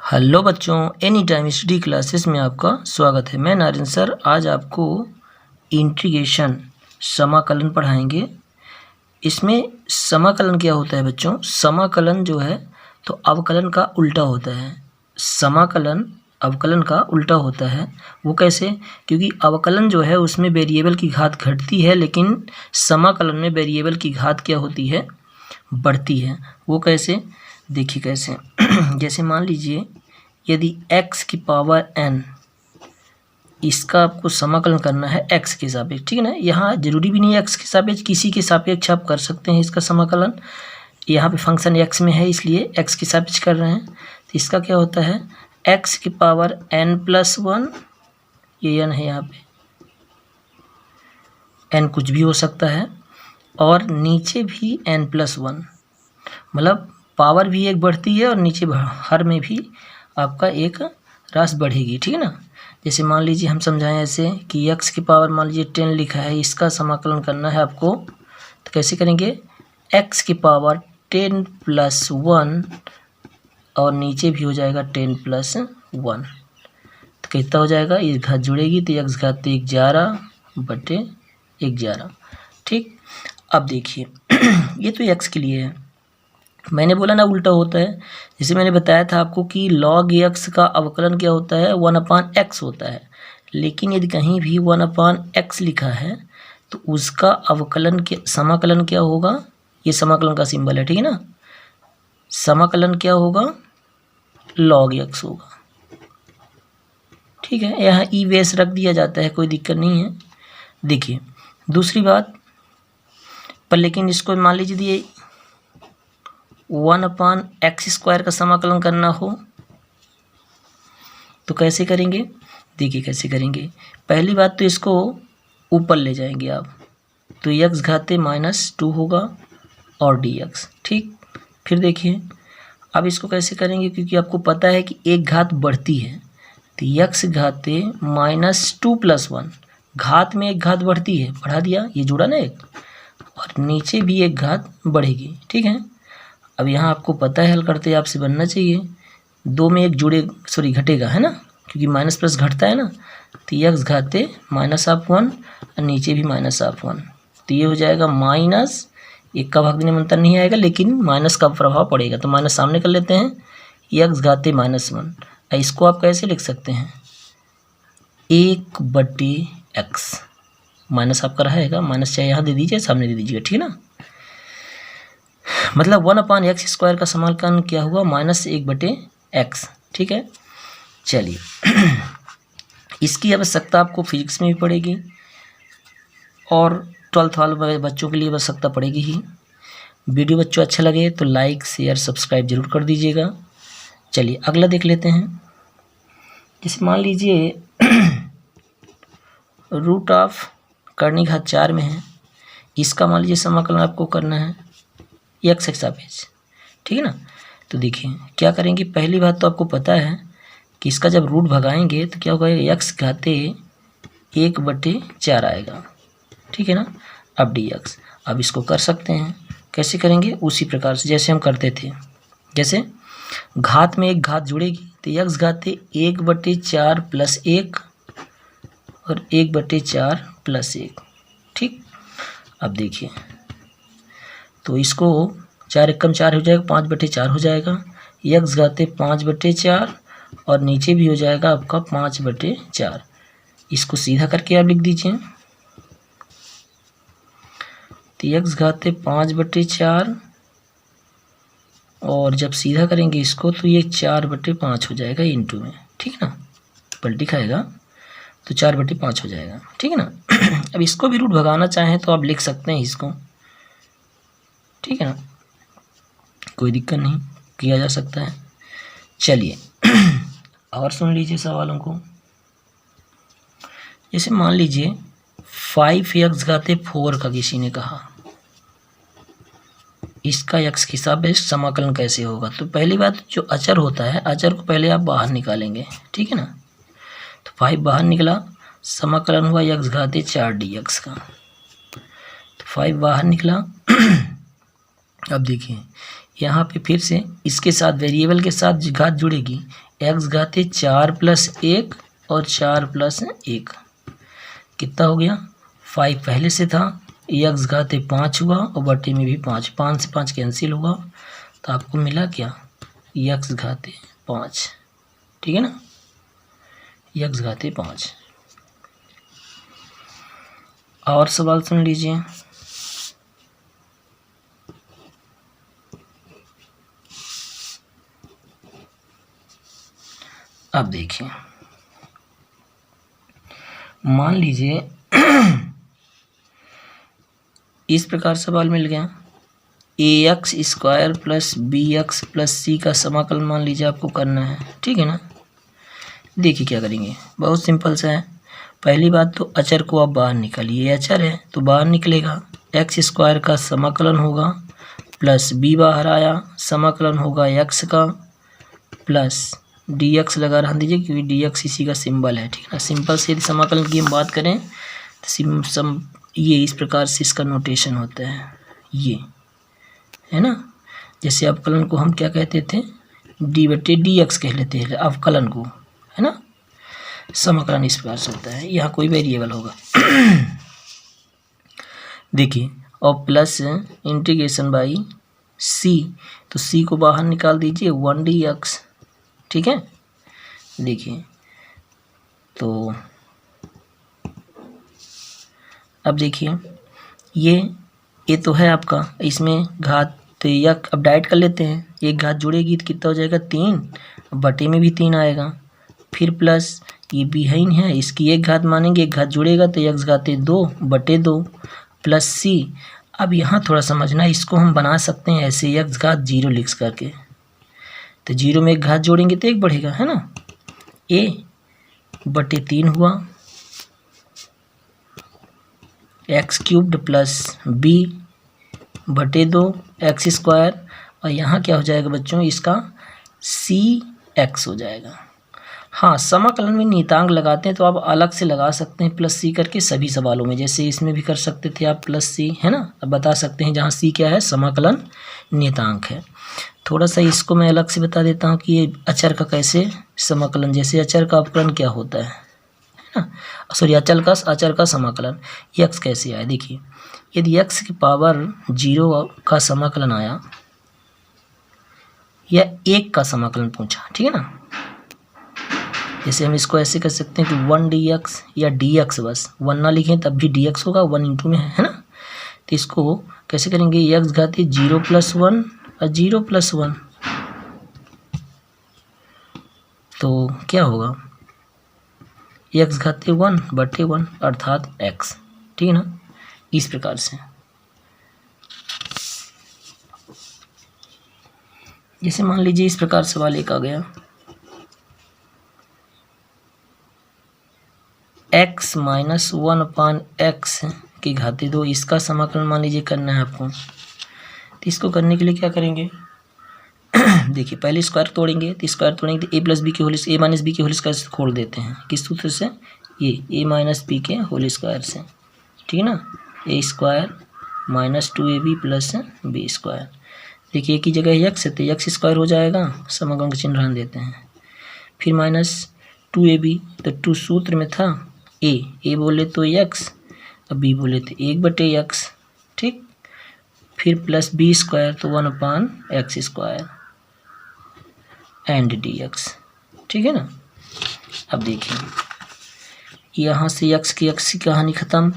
Hello बच्चों, any time study classes में आपका स्वागत है। मैं नारिन सर आज आपको इंटीग्रेशन समाकलन पढ़ाएंगे। इसमें समाकलन क्या होता है बच्चों? समाकलन जो है तो अवकलन का उल्टा होता है। समाकलन अवकलन का उल्टा होता है। वो कैसे? क्योंकि अवकलन जो है उसमें वेरिएबल की घात घटती है, लेकिन समाकलन में वेरिएबल की घात क्या होती है? बढ़ती है। वो कैसे? देखिए कैसे। जैसे मान लीजिए यदि x की पावर n, इसका आपको समाकलन करना है x के सापेक्ष, ठीक है ना। यहाँ जरूरी भी नहीं है x के सापेक्ष, किसी के सापेक्ष आप कर सकते हैं इसका समाकलन। यहाँ पे फंक्शन x में है इसलिए x के सापेक्ष कर रहे हैं। तो इसका क्या होता है? x की पावर n+1, ये n है, यहाँ पे n कुछ भी हो सकता है, और नीचे भी n+1, मतलब पावर भी एक बढ़ती है और नीचे हर में भी आपका एक राशि बढ़ेगी, ठीक है ना। जैसे मान लीजिए हम समझाएं ऐसे कि x की पावर मान लीजिए 10 लिखा है, इसका समाकलन करना है आपको। तो कैसे करेंगे? x की पावर 10+1 और नीचे भी हो जाएगा 10+1, तो कितना हो जाएगा? ये घात जुड़ेगी तो x घात 11/11, ठीक। अब देखिए ये तो x के लिए है। मैंने बोला ना उल्टा होता है। जैसे मैंने बताया था आपको कि log x का अवकलन क्या होता है? 1/x होता है। लेकिन यदि कहीं भी 1/x लिखा है तो उसका अवकलन के समाकलन क्या होगा? ये समाकलन का सिंबल है, ठीक है ना। समाकलन क्या होगा? log x होगा, ठीक है। यहाँ ई वेस रख दिया जाता है, कोई दिक्कत नहीं है। देखिए दूसरी बात पर, लेकिन इसको मान लीजिए 1/x² का समाकलन करना हो तो कैसे करेंगे? देखिए कैसे करेंगे। पहली बात तो इसको ऊपर ले जाएंगे आप, तो x घाते -2 होगा और dx, ठीक। फिर देखिए अब इसको कैसे करेंगे, क्योंकि आपको पता है कि एक घात बढ़ती है, तो x घाते -2+1, घात में एक घात बढ़ती है, बढ़ा दिया, ये जुड़ा ना एक, और नीचे भी एक घात बढ़ेगी, ठीक है। अब यहाँ आपको पता है, हल करते आपसे बनना चाहिए, दो में एक जुड़े घटेगा, है ना, क्योंकि माइनस प्लस घटता है ना। तो x घाते -1 और नीचे भी -1, तो ये हो जाएगा माइनस, एक का भाग देने में अंतर नहीं आएगा, लेकिन माइनस का प्रभाव पड़ेगा, तो माइनस सामने कर लेते हैं। x घाते -1, इसको आप कैसे लिख सकते हैं? 1/x, माइनस आपका रहेगा, माइनस चाहे यहाँ दे दीजिए, सामने दे दीजिए, ठीक है ना। मतलब 1/x² का समाकलन क्या हुआ? -1/x, ठीक है। चलिए इसकी आवश्यकता आपको फिजिक्स में भी पड़ेगी और 12th वाले बच्चों के लिए आवश्यकता पड़ेगी ही। वीडियो बच्चों अच्छा लगे तो लाइक शेयर सब्सक्राइब जरूर कर दीजिएगा। चलिए अगला देख लेते हैं। जैसे मान लीजिए रूट ऑफ करनी घात 4 में है, इसका मान लीजिए समाकलन आपको करना है x के सापेक्ष, ठीक है ना। तो देखिए क्या करेंगे। पहली बात तो आपको पता है कि इसका जब रूट भगाएंगे तो क्या होगा? x घाते 1/4 आएगा, ठीक है ना। अब dx, अब इसको कर सकते हैं, कैसे करेंगे? उसी प्रकार से जैसे हम करते थे। जैसे घात में एक घात जुड़ेगी तो x घाते 1/4 + 1 और 1/4 + 1, ठीक। अब देखिए तो इसको 4 एकम 4 हो जाएगा, 5/4 हो जाएगा। x घाते 5/4 और नीचे भी हो जाएगा आपका 5/4। इसको सीधा करके आप लिख दीजिए, तो x घाते 5/4 और जब सीधा करेंगे इसको तो ये 4/5 हो जाएगा इंटू में, ठीक है ना। पलटी खाएगा तो 4/5 हो जाएगा, ठीक है ना। अब इसको भी रूट भगाना चाहें तो आप लिख सकते हैं इसको, ठीक है ना, कोई दिक्कत नहीं, किया जा सकता है। चलिए और सुन लीजिए सवालों को। जैसे मान लीजिए 5x घाते 4 का किसी ने कहा, इसका x के सापेक्ष समाकलन कैसे होगा? तो पहली बात, जो अचर होता है, अचर को पहले आप बाहर निकालेंगे, ठीक है ना। तो 5 बाहर निकला, समाकलन हुआ x घाते 4 dx का, तो 5 बाहर निकला अब देखिए यहाँ पे फिर से इसके साथ वेरिएबल के साथ घात जुड़ेगी, x घाते 4 + 1 और 4 + 1 कितना हो गया 5 पहले से था, x घाते 5 हुआ और बटे में भी 5, 5 से 5 कैंसिल हुआ तो आपको मिला क्या x घाते 5, ठीक है ना, x घाते 5। और सवाल सुन लीजिए। अब देखिए मान लीजिए इस प्रकार सवाल मिल गया, ax² + bx + c का समाकलन मान लीजिए आपको करना है, ठीक है ना। देखिए क्या करेंगे, बहुत सिंपल सा है। पहली बात तो अचर को आप बाहर निकालिए, अचर है तो बाहर निकलेगा, x² का समाकलन होगा प्लस b बाहर आया, समाकलन होगा x का प्लस dx लगा रहा दीजिए क्योंकि dx इसी का सिंबल है, ठीक है ना। सिंपल से यदि समाकलन की हम बात करें तो ये इस प्रकार से इसका नोटेशन होता है, ये है ना। जैसे अवकलन को हम क्या कहते थे, d/dx कह लेते हैं अवकलन को, है ना। समाकलन इस प्रकार से होता है, यहाँ कोई वेरिएबल होगा देखिए, और प्लस इंटीग्रेशन बाई c, तो c को बाहर निकाल दीजिए 1dx, ठीक है। देखिए तो अब देखिए ये तो है आपका, इसमें घात यक अब डाइट कर लेते हैं, एक घात जुड़ेगी तो कितना हो जाएगा 3, बटे में भी 3 आएगा, फिर प्लस ये बिहाइन है इसकी एक घात मानेंगे, एक घात जुड़ेगा तो x घाते 2/2 प्लस c। अब यहाँ थोड़ा समझना, इसको हम बना सकते हैं ऐसे x घात 0 लिख करके, तो 0 में एक घात जोड़ेंगे तो 1 बढ़ेगा, है ना। a/3 हुआ x³ प्लस b/2 x², और यहाँ क्या हो जाएगा बच्चों, इसका cx हो जाएगा। हाँ, समाकलन में नियतांक लगाते हैं तो आप अलग से लगा सकते हैं प्लस c करके सभी सवालों में, जैसे इसमें भी कर सकते थे आप प्लस c, है ना। अब बता सकते हैं जहाँ c क्या है, समाकलन नियतांक है। थोड़ा सा इसको मैं अलग से बता देता हूँ कि ये अचर का कैसे समाकलन, जैसे अचर का अवकलन क्या होता है ना, सॉरी अचर का समाकलन x कैसे आया। देखिए यदि x की पावर 0 का समाकलन आया या 1 का समाकलन पूछा, ठीक है ना, जैसे हम इसको ऐसे कर सकते हैं कि 1dx या dx, बस 1 ना लिखें तब भी dx होगा, 1 इंटू में है ना। तो इसको कैसे करेंगे, x घाते 0 + 1 और 0 + 1, तो क्या होगा x घाते 1/1 अर्थात x, ठीक है ना। इस प्रकार से जैसे मान लीजिए इस प्रकार सवाल एक आ गया, x - 1/x की घाते 2, इसका समाकलन मान लीजिए करना है आपको। तो इसको करने के लिए क्या करेंगे देखिए पहले स्क्वायर तोड़ेंगे, तो स्क्वायर तोड़ेंगे तो a - b के होल स्क्वायर से खोल देते हैं, किस सूत्र से, ये a - b के होल स्क्वायर से, ठीक है ना। a² - 2ab + b², देखिए एक ही जगह x है तो x² हो जाएगा, समाकलन का चिन्ह रहने देते हैं। फिर -2ab, तो 2 सूत्र में था, a बोले तो x और b बोले तो 1/x, ठीक। फिर प्लस b² तो 1/x² एंड dx, ठीक है ना। अब देखिए यहाँ से x की कहानी ख़त्म।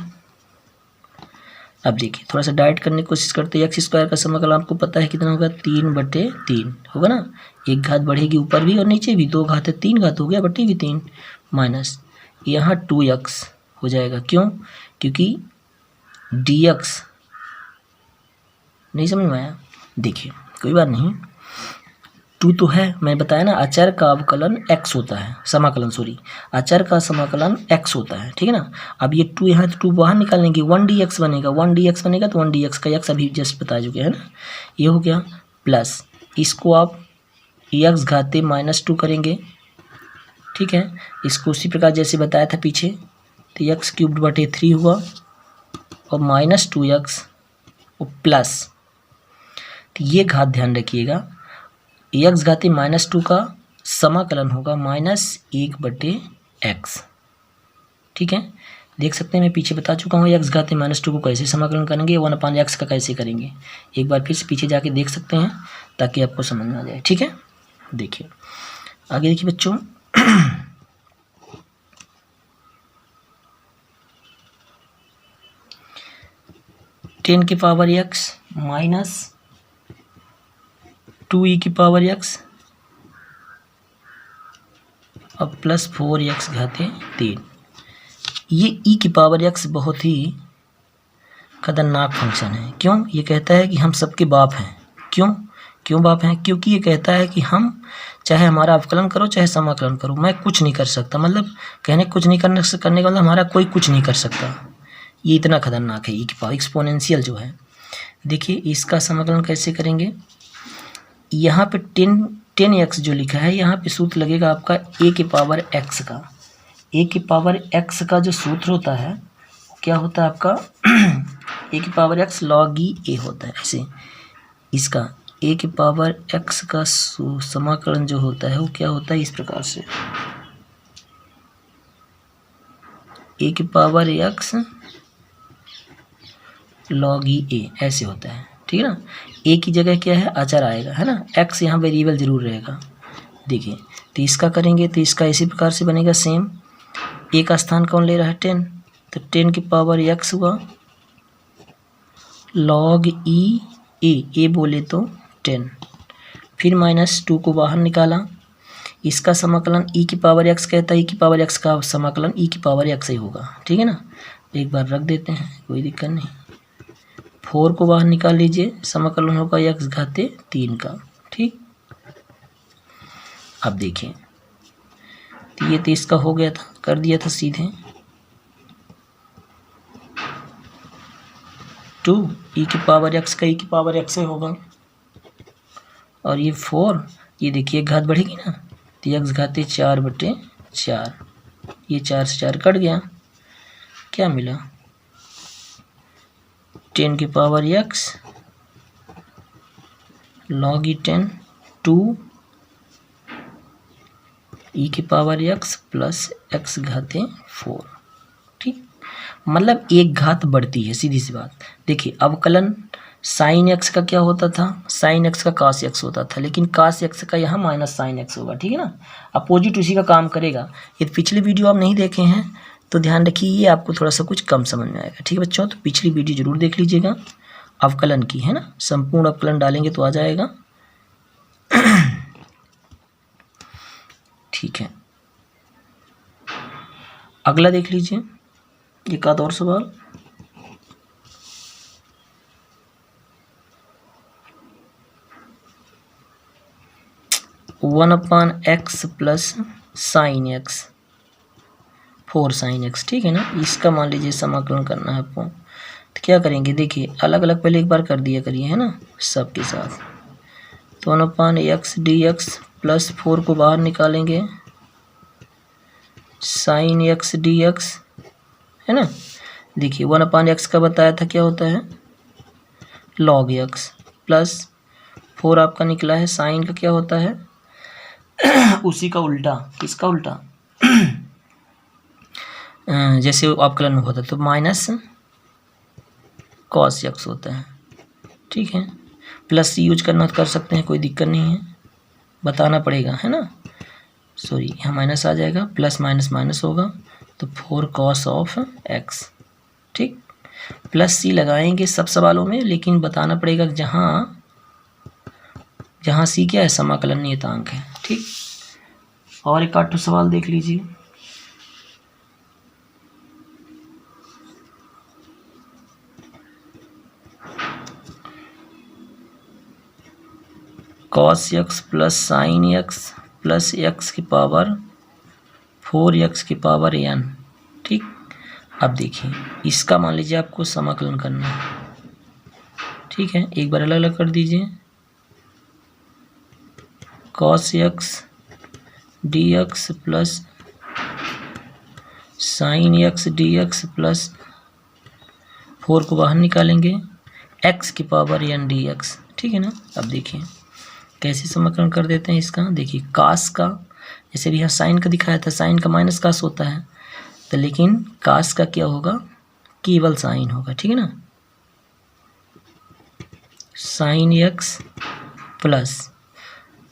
अब देखिए थोड़ा सा डाइट करने की कोशिश करते हैं, x² का समाकलन आपको पता है कितना होगा, 3/3 होगा ना, एक घात बढ़ेगी ऊपर भी और नीचे भी, 2 घात है 3 घात हो गया, बटे भी 3, माइनस यहाँ 2x हो जाएगा, क्यों, क्योंकि dx नहीं समझ में आया। देखिए कोई बात नहीं, 2 तो है, मैं बताया ना अचर का अवकलन x होता है, समाकलन सॉरी अचर का समाकलन x होता है, ठीक है ना। अब ये 2 यहाँ तो 2 बाहर निकालेंगे, 1dx बनेगा, 1dx बनेगा तो 1dx का x अभी जस्ट बता चुके हैं ना, ये हो गया। प्लस इसको आप x घाते -2 करेंगे, ठीक है, इसको उसी प्रकार जैसे बताया था पीछे, तो x³/3 हुआ और -2x और प्लस तो ये घात ध्यान रखिएगा, x घाती -2 का समाकलन होगा -1/x। ठीक है, देख सकते हैं मैं पीछे बता चुका हूँ x घाती -2 को कैसे समाकलन करेंगे, 1/x का कैसे करेंगे। एक बार फिर से पीछे जाके देख सकते हैं ताकि आपको समझ में आ जाए। ठीक है, देखिए आगे देखिए बच्चों, 10 की पावर x माइनस 2e की पावर x और प्लस 4x घाते 3। ये e की पावर x बहुत ही खतरनाक फंक्शन है। क्यों? ये कहता है कि हम सबके बाप हैं। क्यों बाप हैं? क्योंकि ये कहता है कि हम चाहे हमारा अवकलन करो चाहे समाकलन करो, मैं कुछ नहीं कर सकता। मतलब कहने कुछ नहीं करने का मतलब हमारा कोई कुछ नहीं कर सकता। ये इतना खतरनाक है ई की पावर एक्सपोनेंशियल जो है। देखिए इसका समाकलन कैसे करेंगे, यहाँ पे 10x जो लिखा है यहाँ पे सूत्र लगेगा आपका a की पावर x का। a की पावर x का जो सूत्र होता है क्या होता है आपका a की power x log e a होता है। ऐसे इसका a की पावर x का समाकलन जो होता है वो क्या होता है, इस प्रकार से a की power x log e a ऐसे होता है। ठीक है ना, a की जगह क्या है, अचर आएगा, है ना, x यहाँ वेरिएबल जरूर रहेगा। देखिए तो इसका करेंगे तो इसका इसी प्रकार से बनेगा सेम। a का स्थान कौन ले रहा है 10, तो 10 की पावर x हुआ log e a बोले तो 10, फिर -2 को बाहर निकाला। इसका समाकलन e की पावर x कहता है, e की पावर x का समाकलन e की पावर x ही होगा। ठीक है ना, एक बार रख देते हैं, कोई दिक्कत नहीं। 4 को बाहर निकाल लीजिए, समाकलन होगा x घाते 3 का। ठीक, अब देखिए तो ये 23 का हो गया था, कर दिया था सीधे 2 e की पावर x का e की पावर x से होगा, और ये 4, ये देखिए घात बढ़ेगी ना, तो x घाते 4/4, ये 4 से 4 कट गया, क्या मिला 10 की power x log e 10 2 e की पावर x प्लस x घाते 4। ठीक, मतलब एक घात बढ़ती है, सीधी सी बात। देखिए अवकलन साइन x का क्या होता था, साइन x का cos x होता था, लेकिन cos x का यहाँ माइनस साइन x होगा। ठीक है ना, अपोजिट उसी का काम करेगा। ये पिछली वीडियो आप नहीं देखे हैं तो ध्यान रखिए, ये आपको थोड़ा सा कुछ कम समझ में आएगा। ठीक है बच्चों, तो पिछली वीडियो जरूर देख लीजिएगा अवकलन की, है ना, संपूर्ण अवकलन डालेंगे तो आ जाएगा। ठीक है, अगला देख लीजिए एक आध और सवाल। One upon x plus sine x 4 sin x। ठीक है ना, इसका मान लीजिए समाकलन करना है आपको, तो क्या करेंगे, देखिए अलग अलग पहले एक बार कर दिया करिए, है ना, सबके साथ। तो 1/x dx प्लस 4 को बाहर निकालेंगे sin x dx, है ना। देखिए 1/x का बताया था क्या होता है log x, प्लस 4 आपका निकला है साइन का क्या होता है उसी का उल्टा, किसका उल्टा जैसे अवकलन में होता है तो माइनस cos x होता है। ठीक है, प्लस सी यूज करना कर सकते हैं, कोई दिक्कत नहीं है, बताना पड़ेगा, है ना। सॉरी यहाँ माइनस आ जाएगा, प्लस माइनस माइनस होगा तो 4 cos ऑफ x। ठीक, प्लस सी लगाएंगे सब सवालों में, लेकिन बताना पड़ेगा जहाँ सी क्या है, समाकलन नियतांक है। ठीक, और एक आठ सवाल देख लीजिए। cos x plus sign x plus x की पावर 4x की पावर n। ठीक, अब देखिए इसका मान लीजिए आपको समाकलन करना है। ठीक है, एक बार अलग अलग कर दीजिए, cos x dx plus sign x dx plus 4 को बाहर निकालेंगे x की पावर n dx। ठीक है ना। अब देखिए कैसे समाकलन कर देते हैं इसका। देखिए कास का, जैसे भी यहाँ साइन का दिखाया था, साइन का माइनस कास होता है, तो लेकिन कास का क्या होगा, केवल साइन होगा, ठीक है ना। साइन एक्स प्लस,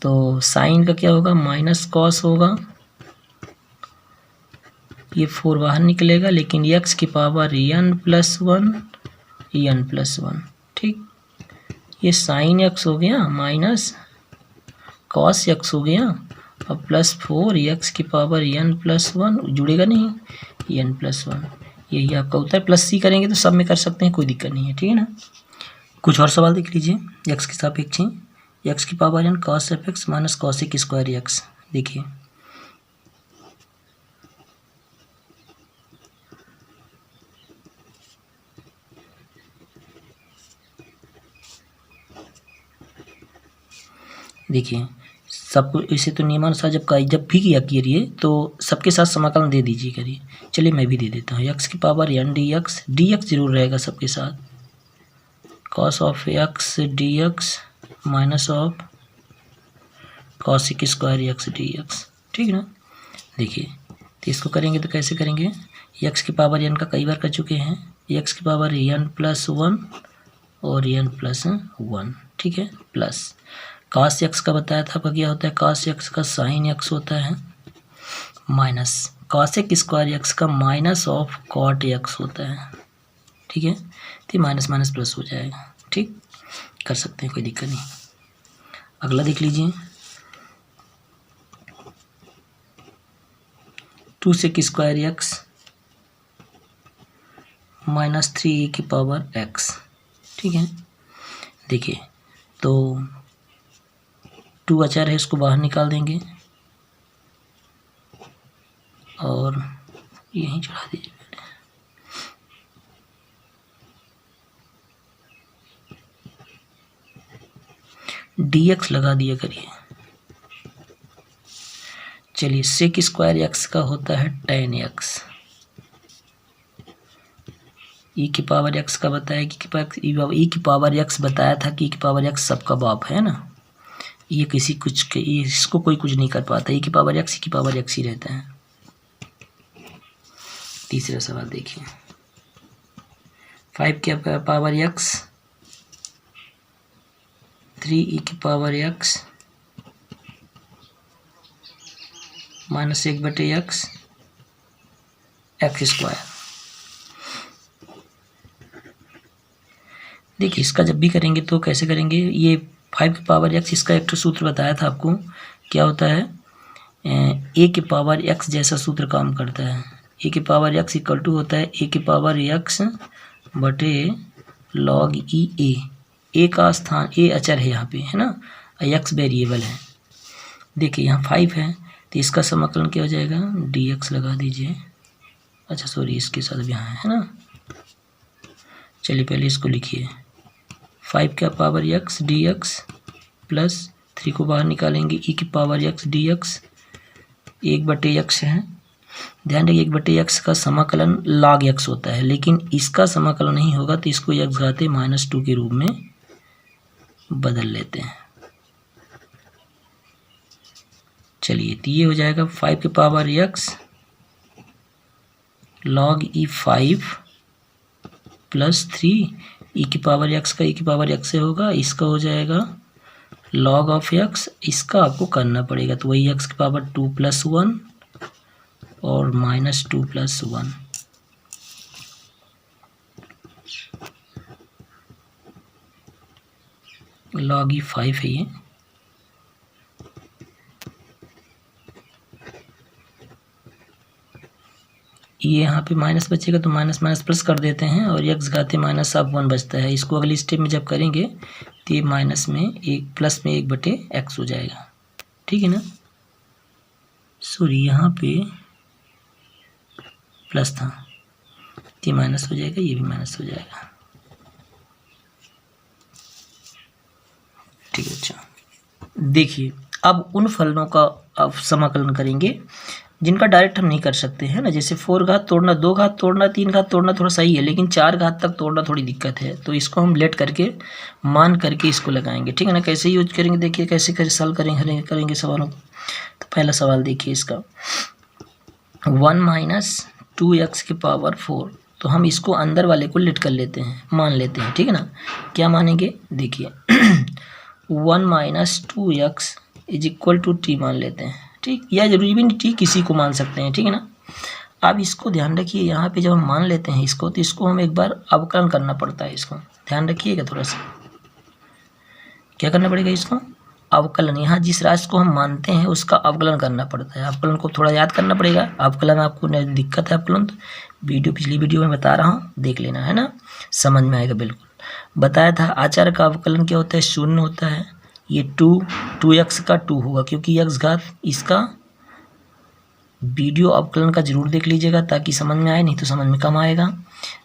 तो साइन का क्या होगा, माइनस कॉस होगा, ये 4 बाहर निकलेगा, लेकिन एक्स की पावर n+1, ठीक। ये साइन एक्स हो गया माइनस कॉस एक्स हो गया, और प्लस 4 एक्स की पावर n+1, जुड़ेगा नहीं, n+1, यही आपका उत्तर। प्लस सी करेंगे तो सब में कर सकते हैं, कोई दिक्कत नहीं है, ठीक है ना। कुछ और सवाल देख लीजिए। एक्स के सापेक्ष एक्स की power n cos f x minus cosec square x. देखिए देखिए सबको इसे तो नियमानुसार जब भी किया करिए तो सबके साथ समाकलन दे दीजिए करिए। चलिए मैं भी दे देता हूँ। एक्स की पावर n dx जरूर रहेगा सबके साथ, cos of x dx minus of cosec square x dx, ठीक है ना। देखिए तो इसको करेंगे तो कैसे करेंगे, एक्स की पावर n का कई बार कर चुके हैं, एक्स की पावर n+1 और n+1, ठीक है, प्लस cos x का बताया था आपका क्या होता है, cos x का sin x होता है, माइनस cosec स्क्वायर x का माइनस ऑफ cot x होता है, ठीक है। तो माइनस माइनस प्लस हो जाएगा, ठीक, कर सकते हैं, कोई दिक्कत नहीं। अगला देख लीजिए, 2sec square x minus 3e की पावर x, ठीक है। देखिए तो 2 अचर है, इसको बाहर निकाल देंगे और यहीं चढ़ा दीजिए। dx लगा दिया करिए। चलिए sec स्क्वायर x का होता है tan x, e की पावर x का बताया कि e की पावर x बताया था कि e की पावर x सबका बाप है ना, ये किसी कुछ के, इसको कोई कुछ नहीं कर पाता, e की पावर x ही रहता है। तीसरा सवाल देखिए, 5 की पावर x 3e की power x minus 1/x x²। देखिए इसका जब भी करेंगे तो कैसे करेंगे, ये 5 की पावर x, इसका एक तो सूत्र बताया था आपको, क्या होता है, a की पावर x जैसा सूत्र काम करता है। a की पावर x इक्वल टू होता है a की पावर x बटे log a का स्थान a अचर है यहाँ पे, है ना, x वेरिएबल है। देखिए यहाँ 5 है तो इसका समाकलन क्या हो जाएगा, dx लगा दीजिए, अच्छा सॉरी इसके साथ भी यहाँ है ना। चलिए पहले इसको लिखिए, 5 का पावर x dx प्लस 3 को बाहर निकालेंगे, e की पावर x dx 1/x है। ध्यान रखिए 1/x का समाकलन log x होता है, लेकिन इसका समाकलन नहीं होगा तो इसको x घाते -2 के रूप में बदल लेते हैं। चलिए तो ये हो जाएगा 5 की power x log e5 plus 3 e की पावर x का e की पावर x से होगा, इसका हो जाएगा log ऑफ x, इसका आपको करना पड़ेगा तो वही x की पावर 2 + 1 और -2 + 1। log e5 है ये यहाँ पे माइनस बचेगा तो माइनस माइनस प्लस कर देते हैं और x घाते -1 बचता है। इसको अगली स्टेप में जब करेंगे तो ये माइनस में एक प्लस में 1/x हो जाएगा, ठीक है ना। सॉरी यहाँ पे प्लस था, ये माइनस हो जाएगा, ये भी माइनस हो जाएगा, ठीक है। अच्छा देखिए अब उन फलनों का अब समाकलन करेंगे जिनका डायरेक्ट हम नहीं कर सकते हैं ना, जैसे 4 घात तोड़ना, 2 घात तोड़ना, 3 घात तोड़ना थोड़ा सही है, लेकिन 4 घात तक तोड़ना थोड़ी दिक्कत है। तो इसको हम लेट करके मान करके इसको लगाएंगे, ठीक है ना। कैसे यूज करेंगे देखिए, कैसे सॉल्व करेंगे सवालों को। तो पहला सवाल देखिए इसका, 1 माइनस 2x की पावर 4, तो हम इसको अंदर वाले को लेट कर लेते हैं, मान लेते हैं, ठीक है ना। क्या मानेंगे देखिए 1 minus 2x is equal to t मान लेते हैं, ठीक। या जरूरी भी नहीं टी, किसी को मान सकते हैं, ठीक है ना। अब इसको ध्यान रखिए, यहाँ पे जब हम मान लेते हैं इसको, तो इसको हम एक बार अवकलन करना पड़ता है। इसको ध्यान रखिएगा थोड़ा सा, क्या करना पड़ेगा इसको, अवकलन। यहाँ जिस राशि को हम मानते हैं उसका अवकलन करना पड़ता है। अवकलन को थोड़ा याद करना पड़ेगा। अवकलन आपको दिक्कत है अवकलन, तो पिछली वीडियो में बता रहा हूँ, देख लेना, है ना, समझ में आएगा बिल्कुल। बताया था आचार्य का अवकलन क्या होता है, शून्य होता है। ये 2x का 2 होगा, क्योंकि x घात, इसका वीडियो अवकलन का जरूर देख लीजिएगा ताकि समझ में आए, नहीं तो समझ में कम आएगा।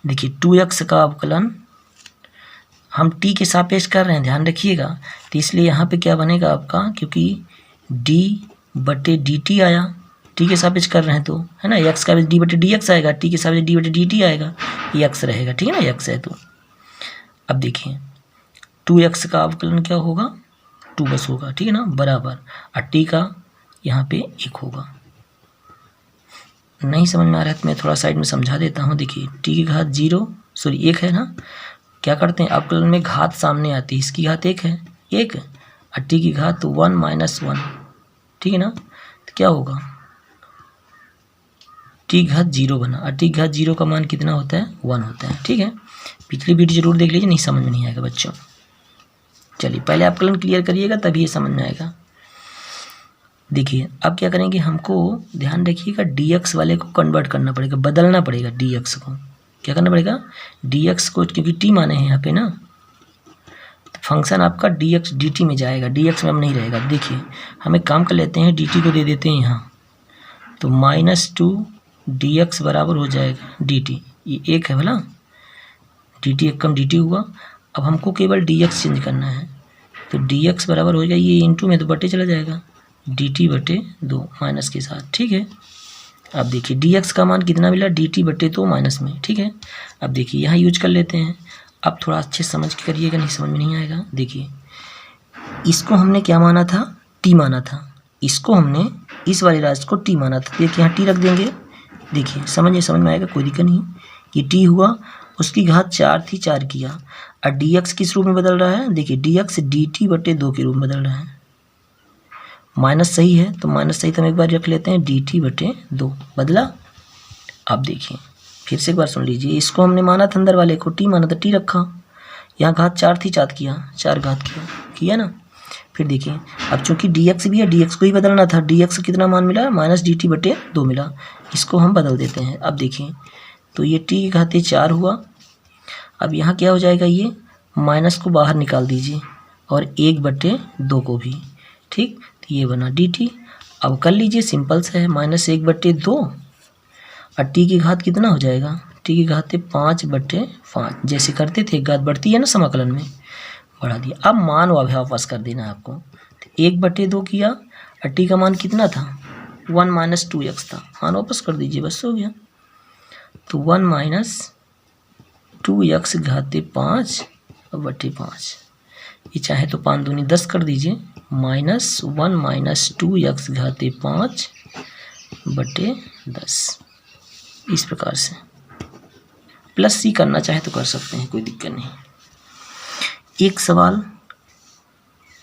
देखिए 2x का अवकलन हम t के सापेक्ष कर रहे हैं, ध्यान रखिएगा। तो इसलिए यहाँ पे क्या बनेगा आपका, क्योंकि d/dt आया, t के सापेक्ष कर रहे हैं तो, है ना, x का d/dx आएगा, t के सापेक्ष d/dt आएगा, ये x रहेगा, ठीक है ना, x है। तो अब देखिए 2x का अवकलन क्या होगा, 2 बस होगा, ठीक है ना, बराबर, और t का यहाँ पे 1 होगा। नहीं समझ में आ रहा है तो मैं थोड़ा साइड में समझा देता हूँ। देखिए t की घात 1 है ना, क्या करते हैं अवकलन में घात सामने आती है, इसकी घात 1 है, 1, और t की घात 1 माइनस 1, ठीक है ना। तो क्या होगा, t की घात 0 बना, और t की घात 0 का मान कितना होता है, 1 होता है, ठीक है। पिछली वीडियो जरूर देख लीजिए, नहीं समझ में नहीं आएगा बच्चों। चलिए पहले अवकलन क्लियर करिएगा तभी ये समझ में आएगा। देखिए अब क्या करेंगे, हमको ध्यान रखिएगा dx वाले को कन्वर्ट करना पड़ेगा, बदलना पड़ेगा dx को। क्या करना पड़ेगा, dx को, क्योंकि t माने हैं यहाँ पे ना, तो फंक्शन आपका dx dt में जाएगा, dx में अब नहीं रहेगा। देखिए हम एक काम कर लेते हैं, dt को दे देते हैं यहाँ, तो -2 dx बराबर हो जाएगा dt, ये 1 है बोला, dt 1 कम dt हुआ। अब हमको केवल dx चेंज करना है, तो dx बराबर हो जाएगा, ये इंटू में तो बटे चला जाएगा, dt/2 माइनस के साथ, ठीक है। अब देखिए dx का मान कितना मिला, dt/2 माइनस में, ठीक है। अब देखिए यहाँ यूज कर लेते हैं। अब थोड़ा अच्छे समझ के करिएगा, नहीं समझ में नहीं आएगा। देखिए इसको हमने क्या माना था, t माना था, इसको हमने इस वाली राशि को t माना था। देखिए यहाँ t रख देंगे, देखिए समझ में आएगा, कोई दिक्कत नहीं। ये t हुआ, उसकी घात 4 थी, 4 किया, और dx किस रूप में बदल रहा है, देखिए dx dt/2 के रूप में बदल रहा है। माइनस सही है तो माइनस सही तो हम एक बार रख लेते हैं, dt/2 बदला। अब देखिए फिर से एक बार सुन लीजिए, इसको हमने माना था अंदर वाले को, t माना था, t रखा, यहाँ घात 4 थी, 4 किया, 4 घात किया ना। फिर देखिए अब चूंकि dx भी है, dx को ही बदलना था, dx कितना मान मिला, -dt/2 मिला, इसको हम बदल देते हैं। अब देखिए तो ये t की घात 4 हुआ। अब यहाँ क्या हो जाएगा, ये माइनस को बाहर निकाल दीजिए और 1/2 को भी, ठीक, तो ये बना dt। अब कर लीजिए, सिंपल सा है, -1/2, और t की घात कितना हो जाएगा, t की घात 5/5, जैसे करते थे, एक घात बढ़ती है ना समाकलन में, बढ़ा दिया। अब मान वापस कर देना है आपको, तो 1/2 किया, और t का मान कितना था, 1 माइनस 2x था, मान वापस कर दीजिए, बस हो गया। तो 1 माइनस 2x घात 5/5, ये चाहे तो 5 दूनी 10 कर दीजिए, -1 माइनस 2x घात 5/10, इस प्रकार से। प्लस सी करना चाहे तो कर सकते हैं, कोई दिक्कत नहीं। एक सवाल,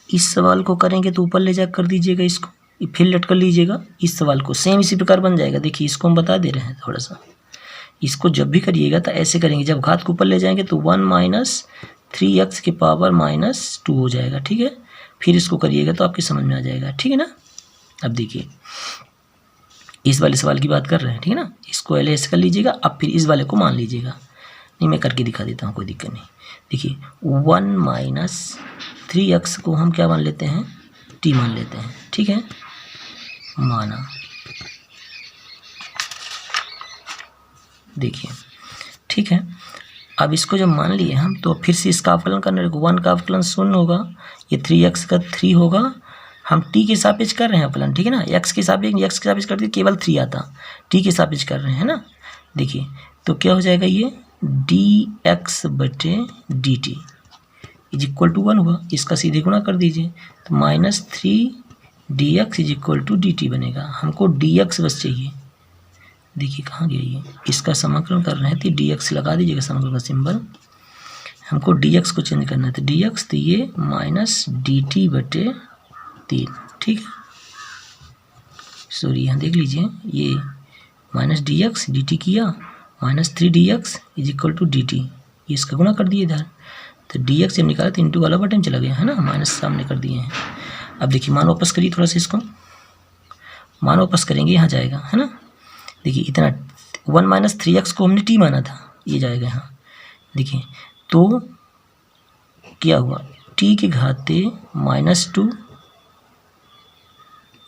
इस सवाल को करेंगे तो ऊपर ले जा कर दीजिएगा इसको, फिर लट कर लीजिएगा इस सवाल को, सेम इसी प्रकार बन जाएगा। देखिए इसको हम बता दे रहे हैं थोड़ा सा, इसको जब भी करिएगा तो ऐसे करेंगे, जब घात को ऊपर ले जाएंगे तो 1 माइनस 3x की पावर -2 हो जाएगा, ठीक है। फिर इसको करिएगा तो आपके समझ में आ जाएगा, ठीक है ना। अब देखिए इस वाले सवाल की बात कर रहे हैं, ठीक है ना, इसको पहले ऐसे कर लीजिएगा, अब फिर इस वाले को मान लीजिएगा, नहीं मैं करके दिखा देता हूँ, कोई दिक्कत नहीं। देखिए 1 माइनस 3x को हम क्या मान लेते हैं, t मान लेते हैं, ठीक है, माना। देखिए ठीक है, अब इसको जब मान लिए हम, तो फिर से इसका अवकलन करना रहेगा। 1 का अवकलन 0 होगा, ये 3x का 3 होगा, हम टी के सापेक्ष कर रहे हैं अवकलन, ठीक है ना। एक्स के सापेक्ष करते केवल 3 आता, टी के सापेक्ष कर रहे हैं ना। देखिए तो क्या हो जाएगा, ये डी एक्स बटे d t is equal to 1 हुआ। इसका सीधे गुणा कर दीजिए तो -3 d x is equal to d t बनेगा। हमको डी एक्स बस चाहिए। देखिए कहाँ गया ये, इसका समाकलन कर रहे हैं तो डी एक्स लगा दीजिएगा समाकलन का सिंबल। हमको डी एक्स को चेंज करना है तो डी एक्स तो ये माइनस डी टी बटे 3, ठीक है। सॉरी यहाँ देख लीजिए, ये minus d x d t किया, -3 d x is equal to d t, ये इसका गुणा कर दिए इधर। तो डी एक्स जब निकाला तो इंटू वाला बटन चला गया है ना, माइनस सामने कर दिए हैं। अब देखिए मान वापस करिए, थोड़ा सा इसको मान वापस करेंगे, यहाँ जाएगा है ना। देखिए इतना 1 - 3x को हमने t माना था, ये जाएगा यहाँ। देखिए तो क्या हुआ, t के घाते -2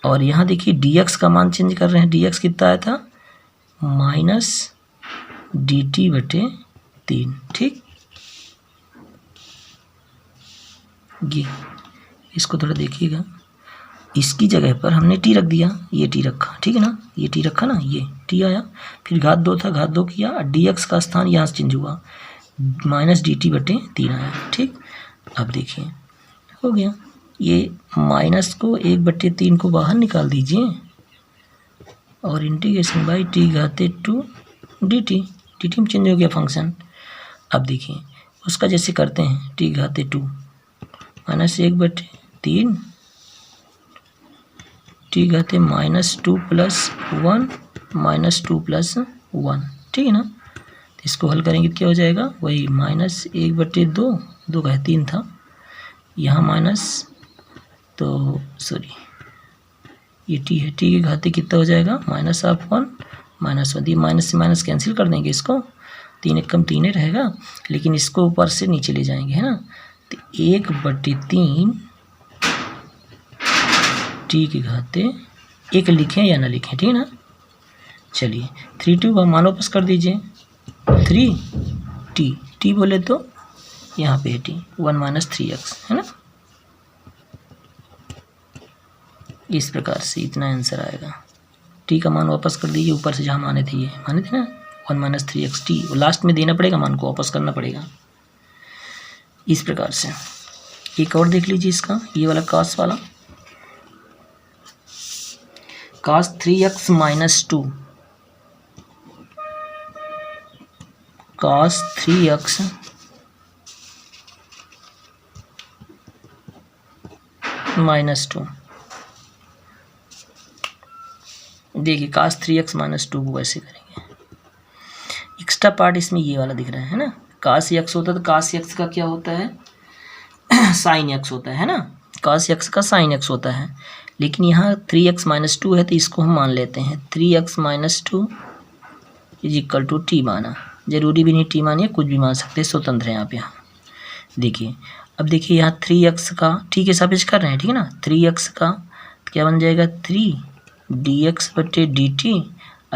और यहाँ देखिए dx का मान चेंज कर रहे हैं। dx कितना आया था, -dt बटे 3, ठीक। ये इसको थोड़ा देखिएगा, इसकी जगह पर हमने टी रख दिया, ये टी रखा, ठीक है ना। ये टी रखा ना, ये टी आया, फिर घात 2 था, घात 2 किया, डी एक्स का स्थान यहाँ से चेंज हुआ, -dt बटे 3 आया, ठीक। अब देखिए हो गया, ये माइनस को 1/3 को बाहर निकाल दीजिए और इंटीग्रेशन बाई टी घाते 2 dt में चेंज हो गया फंक्शन। अब देखिए उसका जैसे करते हैं, टी घाते 2 -1/3 टी घाते -2 + 1 -2 + 1, ठीक है ना। तो इसको हल करेंगे तो क्या हो जाएगा, वही -1/2, 2 का 3 था यहाँ माइनस, तो सॉरी ये टी है, टी के घाते कितना हो जाएगा, -1 -1, ये माइनस से माइनस कैंसिल कर देंगे इसको, 3 एकम 3 रहेगा, लेकिन इसको ऊपर से नीचे ले जाएंगे है ना। तो 1/3 टी के घाते 1 लिखें या ना लिखें, ठीक है ना। चलिए 3 का मान वापस कर दीजिए, 3 टी बोले तो यहाँ पे टी 1 - 3x है ना। इस प्रकार से इतना आंसर आएगा। टी का मान वापस कर दीजिए, ऊपर से जहाँ माने थे ये माने थे ना 1 - 3x टी, लास्ट में देना पड़ेगा, मान को वापस करना पड़ेगा। इस प्रकार से एक और देख लीजिए इसका, ये वाला cos वाला, cos 3x - 2 cos 3x -2, देखिए cos 3x - 2 को वैसे करेंगे। एक्स्ट्रा पार्ट इसमें ये वाला दिख रहा है ना, cos x होता है तो cos x का क्या होता है, sin x होता है ना, cos x का sin x होता है। लेकिन यहाँ 3x - 2 है तो इसको हम मान लेते हैं 3x - 2 is equal to t माना, जरूरी भी नहीं टी मानिए, कुछ भी मान सकते हैं, स्वतंत्र हैं आप यहाँ। देखिए अब देखिए यहाँ 3x का टी के सापेक्ष कर रहे हैं, ठीक है ना। 3x का क्या बन जाएगा, 3 dx बटे dt,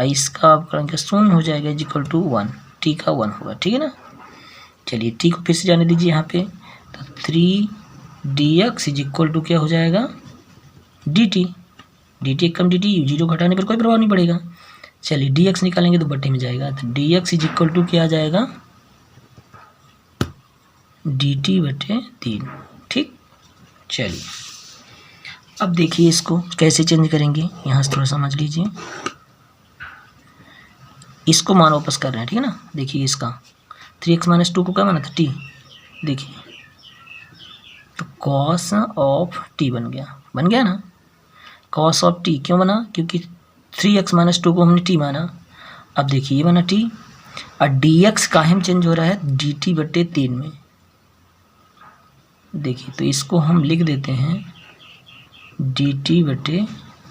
इसका आप करेंगे 0 हो जाएगा इज इक्वल टू 1, टी का 1 होगा, ठीक है ना। चलिए टी को फिर से जाने दीजिए यहाँ पे, तो 3 dx इज इक्वल टू क्या हो जाएगा, dt एकम dt, 0 घटाने पर कोई प्रभाव नहीं पड़ेगा। चलिए dx निकालेंगे तो बटे में जाएगा, तो dx इज इक्वल टू क्या आ जाएगा, dt बटे 3, ठीक। चलिए अब देखिए इसको कैसे चेंज करेंगे, यहाँ से थोड़ा समझ लीजिए। इसको मान वापस कर रहे हैं, ठीक है ना। देखिए इसका 3x - 2 को क्या माना था, t, देखिए तो cos ऑफ t बन गया ना। cos ऑफ t क्यों बना, क्योंकि 3x - 2 को हमने t माना। अब देखिए ये बना t, और dx काहे में चेंज हो रहा है, dt बटे 3 में। देखिए तो इसको हम लिख देते हैं dt बटे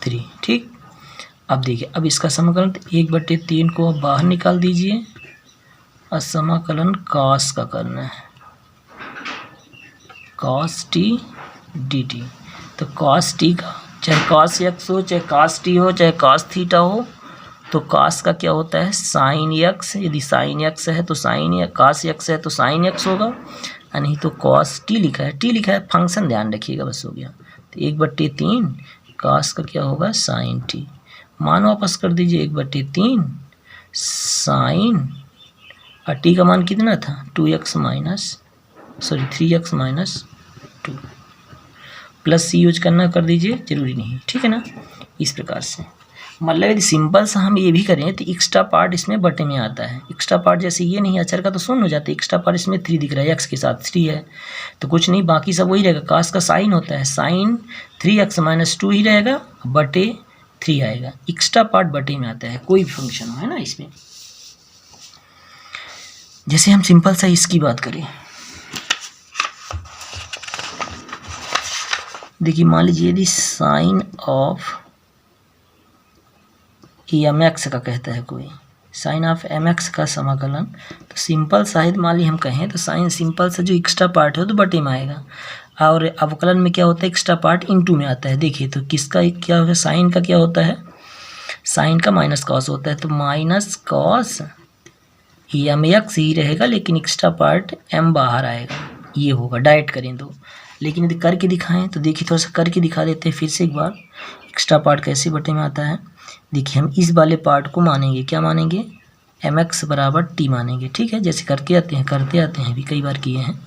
3, ठीक। अब देखिए अब इसका समाकलन 1/3 को आप बाहर निकाल दीजिए और समाकलन cos का करना है, cos t dt। तो cos t का चाहे cos x हो, चाहे cos t हो, चाहे cos थीटा हो, तो cos का क्या होता है, sin x। यदि sin x है तो sin या cos x है तो sin x होगा, नहीं तो cos t लिखा है, फंक्शन ध्यान रखिएगा, बस हो गया। तो 1/3 cos का क्या होगा sin t। मान वापस कर दीजिए 1/3 sin, और t का मान कितना था 3x माइनस 2 प्लस सी यूज करना कर दीजिए, जरूरी नहीं, ठीक है ना। इस प्रकार से मतलब यदि सिंपल सा हम ये भी करें तो एक्स्ट्रा पार्ट इसमें बटे में आता है। एक्स्ट्रा पार्ट जैसे ये नहीं अचर का तो शून्य हो जाता है, एक्स्ट्रा पार्ट इसमें 3 दिख रहा है, एक्स के साथ 3 है तो कुछ नहीं, बाकी सब वही रहेगा। कास का साइन होता है, साइन 3x माइनस 2 ही रहेगा, बटे 3 आएगा। एक्स्ट्रा पार्ट बटे में आता है कोई भी फंक्शन हो, है ना। इसमें जैसे हम सिंपल सा इसकी बात करें, देखिए मान लीजिए यदि साइन ऑफ mx का कहता है कोई, साइन ऑफ mx का समाकलन, तो सिंपल शायद मान ली हम कहें तो साइन सिंपल सा जो एक्स्ट्रा पार्ट है तो बटे में आएगा, और अवकलन में क्या होता है एक्स्ट्रा पार्ट इनटू में आता है। देखिए तो किसका क्या होगा, साइन का क्या होता है, साइन का माइनस कॉस होता है, तो माइनस कॉस mx ही रहेगा, लेकिन एक्स्ट्रा पार्ट m बाहर आएगा, ये होगा। डायरेक्ट करें तो, लेकिन यदि करके दिखाएं तो देखिए थोड़ा सा करके दिखा देते हैं फिर से एक बार, एक्स्ट्रा पार्ट कैसे बटे में आता है। देखिए हम इस वाले पार्ट को मानेंगे, क्या मानेंगे, mx बराबर t मानेंगे, ठीक है। जैसे करते आते हैं भी कई बार किए हैं।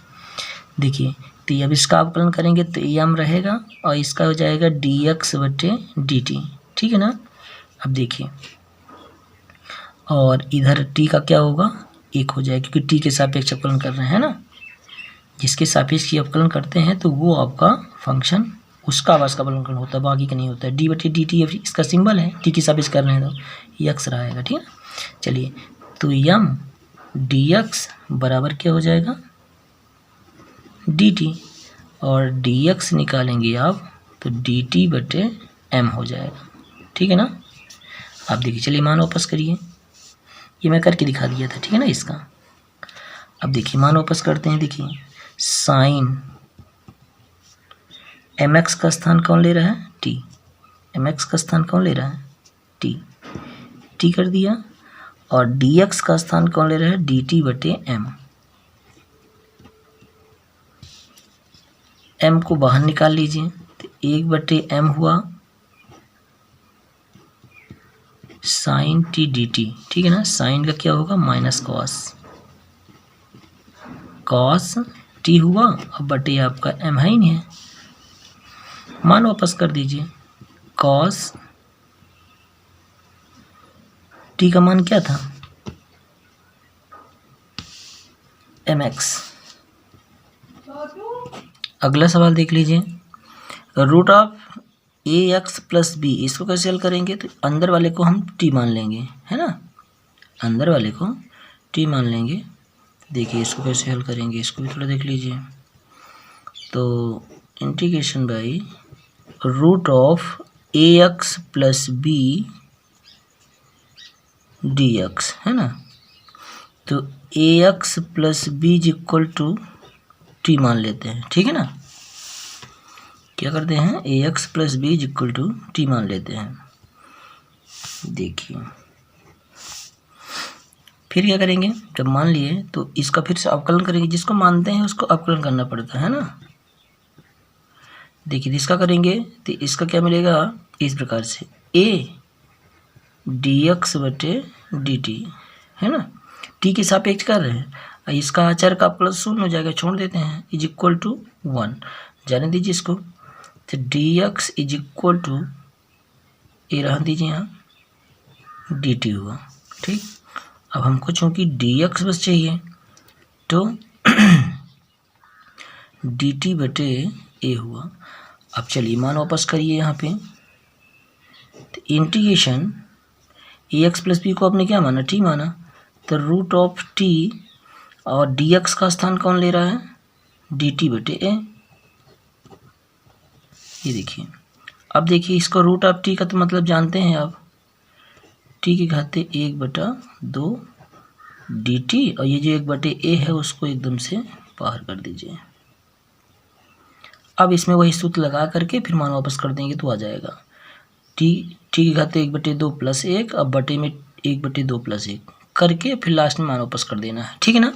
देखिए तो अब इसका अवकलन करेंगे तो m रहेगा और इसका हो जाएगा dx/dt, ठीक है ना। अब देखिए और इधर t का क्या होगा, 1 हो जाएगा, क्योंकि t के सापेक्ष अवकलन कर रहे हैं ना। जिसके सापेक्ष की अवकलन करते हैं तो वो आपका फंक्शन उसका आवास का अवकलन होता है, बाकी का नहीं होता है। d/dt इसका सिंबल है, t के सापेक्ष कर रहे हैं तो ये x रहेगा, ठीक है ना। चलिए तो m dx बराबर क्या हो जाएगा dt, और dx निकालेंगे आप तो dt/m हो जाएगा, ठीक है ना। आप देखिए, चलिए मान वापस करिए, ये मैं करके दिखा दिया था, ठीक है ना इसका। अब देखिए मान वापस करते हैं, देखिए साइन mx का स्थान कौन ले रहा है t, mx का स्थान कौन ले रहा है t कर दिया, और dx का स्थान कौन ले रहा है dt/m। m को बाहर निकाल लीजिए तो 1/m हुआ साइन t dt, ठीक है ना। साइन का क्या होगा माइनस कॉस t हुआ, अब बटे आपका m है ही नहीं है। मान वापस कर दीजिए, कॉस t का मान क्या था mx। अगला सवाल देख लीजिए, root of ax plus b, इसको कैसे हल करेंगे, तो अंदर वाले को हम t मान लेंगे, है ना, अंदर वाले को t मान लेंगे। देखिए इसको कैसे हल करेंगे, इसको भी थोड़ा देख लीजिए। तो integration by root of ax plus b dx, है ना। तो ax plus b equal to t मान लेते हैं, ठीक है ना। क्या करते हैं, ax plus b equal to t मान लेते हैं। देखिए फिर क्या करेंगे, जब मान लिए तो इसका फिर से अवकलन करेंगे, जिसको मानते हैं उसको अवकलन करना पड़ता है ना। देखिए इसका करेंगे तो इसका क्या मिलेगा, इस प्रकार से a dx/dt, है ना, t के सापेक्ष कर रहे हैं, इसका अचर का प्लस 0 हो जाएगा, छोड़ देते हैं, इज इक्वल टू 1 जाने दीजिए इसको। तो dx इज इक्वल टू ये रह दीजिए यहाँ dt हुआ, ठीक। अब हमको चूंकि dx बस चाहिए तो dt/a हुआ। अब चलिए मान वापस करिए यहाँ पे, तो इंटीग्रेशन ax प्लस b को आपने क्या माना t माना, तो रूट ऑफ t और dx का स्थान कौन ले रहा है dt/a। ये देखिए, अब देखिए इसको रूट ऑफ t का तो मतलब जानते हैं आप, t के घाते 1/2 dt, और ये जो 1/a है उसको एकदम से बाहर कर दीजिए। अब इसमें वही सूत्र लगा करके फिर मान वापस कर देंगे तो आ जाएगा t के घाते 1/2 प्लस 1, अब बटे में 1/2 प्लस 1 करके फिर लास्ट में मान वापस कर देना है, ठीक है ना।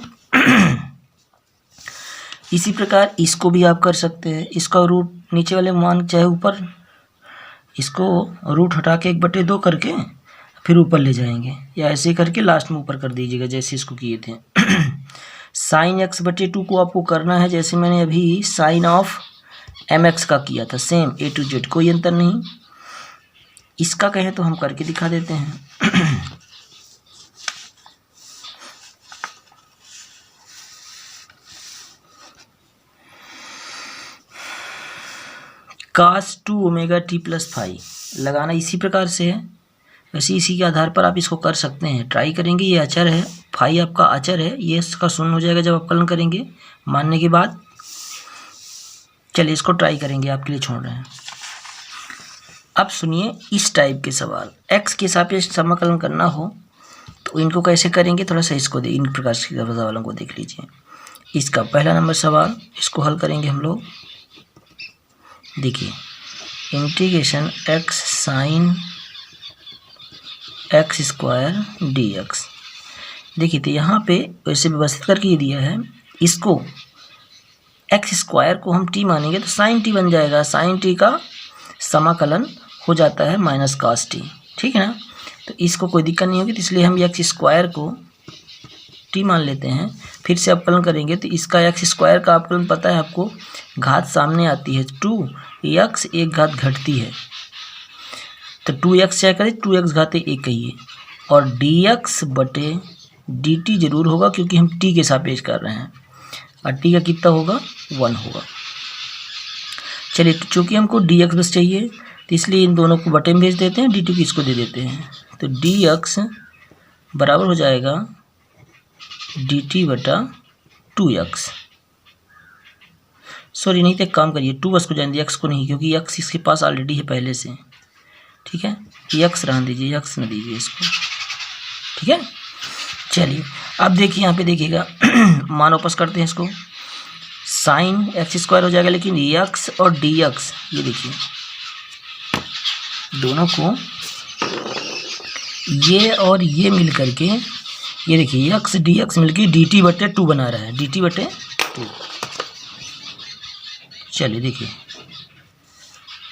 इसी प्रकार इसको भी आप कर सकते हैं। इसका रूट नीचे वाले मान चाहे ऊपर, इसको रूट हटा के 1/2 करके फिर ऊपर ले जाएंगे, या ऐसे करके लास्ट में ऊपर कर दीजिएगा जैसे इसको किए थे। साइन x/2 को आपको करना है जैसे मैंने अभी साइन ऑफ mx का किया था, सेम A to Z, कोई अंतर नहीं। इसका कहें तो हम करके दिखा देते हैं। cos 2 omega t plus phi लगाना इसी प्रकार से है, वैसे इसी के आधार पर आप इसको कर सकते हैं। ट्राई करेंगे, ये अचर है, फाई आपका अचर है, ये इसका शून्य हो जाएगा जब आप कलन करेंगे मानने के बाद। चलिए इसको ट्राई करेंगे, आपके लिए छोड़ रहे हैं। अब सुनिए इस टाइप के सवाल, x के सापेक्ष समाकलन करना हो तो इनको कैसे करेंगे, थोड़ा सा इसको इन प्रकार के सवालों को देख लीजिए। इसका पहला नंबर सवाल, इसको हल करेंगे हम लोग। देखिए integration x sine x square dx। देखिए तो यहाँ पे वैसे व्यवस्थित करके ये दिया है, इसको x स्क्वायर को हम t मानेंगे तो साइन t बन जाएगा, साइन t का समाकलन हो जाता है माइनस cos t, ठीक है ना। तो इसको कोई दिक्कत नहीं होगी, तो इसलिए हम x स्क्वायर को t मान लेते हैं। फिर से अवकलन करेंगे तो इसका x स्क्वायर का अवकलन पता है आपको, घात सामने आती है 2x, एक घात घटती है तो 2x क्या करें, 2x घाते 1 कहिए, और dx/dt जरूर होगा क्योंकि हम t के सापेक्ष कर रहे हैं, और t का कितना होगा, 1 होगा। चलिए चूँकि हमको dx बस चाहिए तो इसलिए इन दोनों को बटे में भेज देते हैं, dt को इसको दे देते हैं, तो dx बराबर हो जाएगा dt/2x। सॉरी नहीं तो एक काम करिए, 2 बस को जान दीजिए, x को नहीं, क्योंकि x इसके पास ऑलरेडी है पहले से, ठीक है। x रहने दीजिए, x न दीजिए इसको, ठीक है। चलिए अब देखिए यहाँ पे देखिएगा, मान वापस करते हैं इसको, साइन x स्क्वायर हो जाएगा, लेकिन x और dx ये देखिए दोनों को ये और ये मिल करके, ये देखिए x dx मिलके dt/2 बना रहा है, dt/2। चलिए देखिए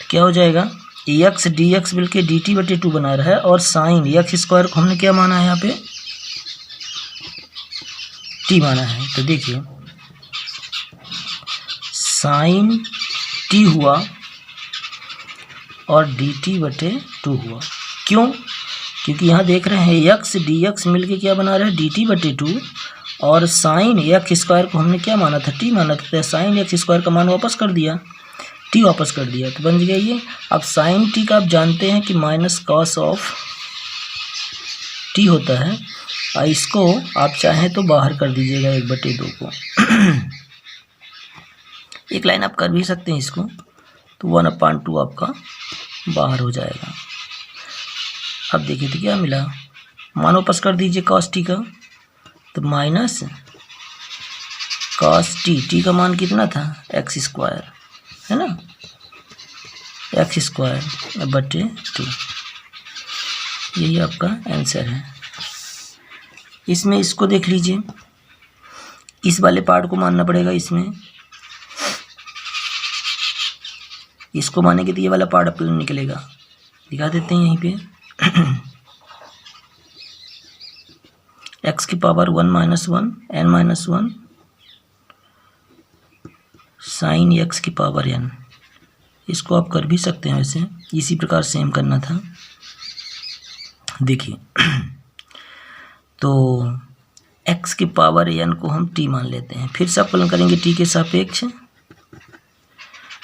क्या हो जाएगा, x dx मिलके dt/2 बना रहा है, और साइन x स्क्वायर को हमने क्या माना है यहाँ पे, t माना है। तो देखिए साइन t हुआ और dt/2 हुआ, क्यों, क्योंकि यहाँ देख रहे हैं x dx मिलके क्या बना रहा है, dt/2, और साइन x स्क्वायर को हमने क्या माना था, t माना था, साइन x स्क्वायर का मान वापस कर दिया, t वापस कर दिया, तो बन गया ये। अब साइन t का आप जानते हैं कि माइनस कॉस ऑफ t होता है, और इसको आप चाहें तो बाहर कर दीजिएगा 1/2 को। एक लाइन आप कर भी सकते हैं इसको, तो 1/2 आपका बाहर हो जाएगा। अब देखिए तो क्या मिला, मान वापस कर दीजिए कॉस टी का, तो माइनस कॉस टी का मान कितना था, x स्क्वायर है ना, x²/2, यही आपका आंसर है। इसमें इसको देख लीजिए, इस वाले पार्ट को मानना पड़ेगा, इसमें इसको मानेंगे तो ये वाला पार्ट अपना निकलेगा, दिखा देते हैं यहीं पे। x की पावर 1 - 1 n - 1 साइन x की पावर n, इसको आप कर भी सकते हैं, वैसे इसी प्रकार सेम करना था। देखिए तो x की पावर n को हम t मान लेते हैं, फिर से अवकलन करेंगे t के सापेक्ष,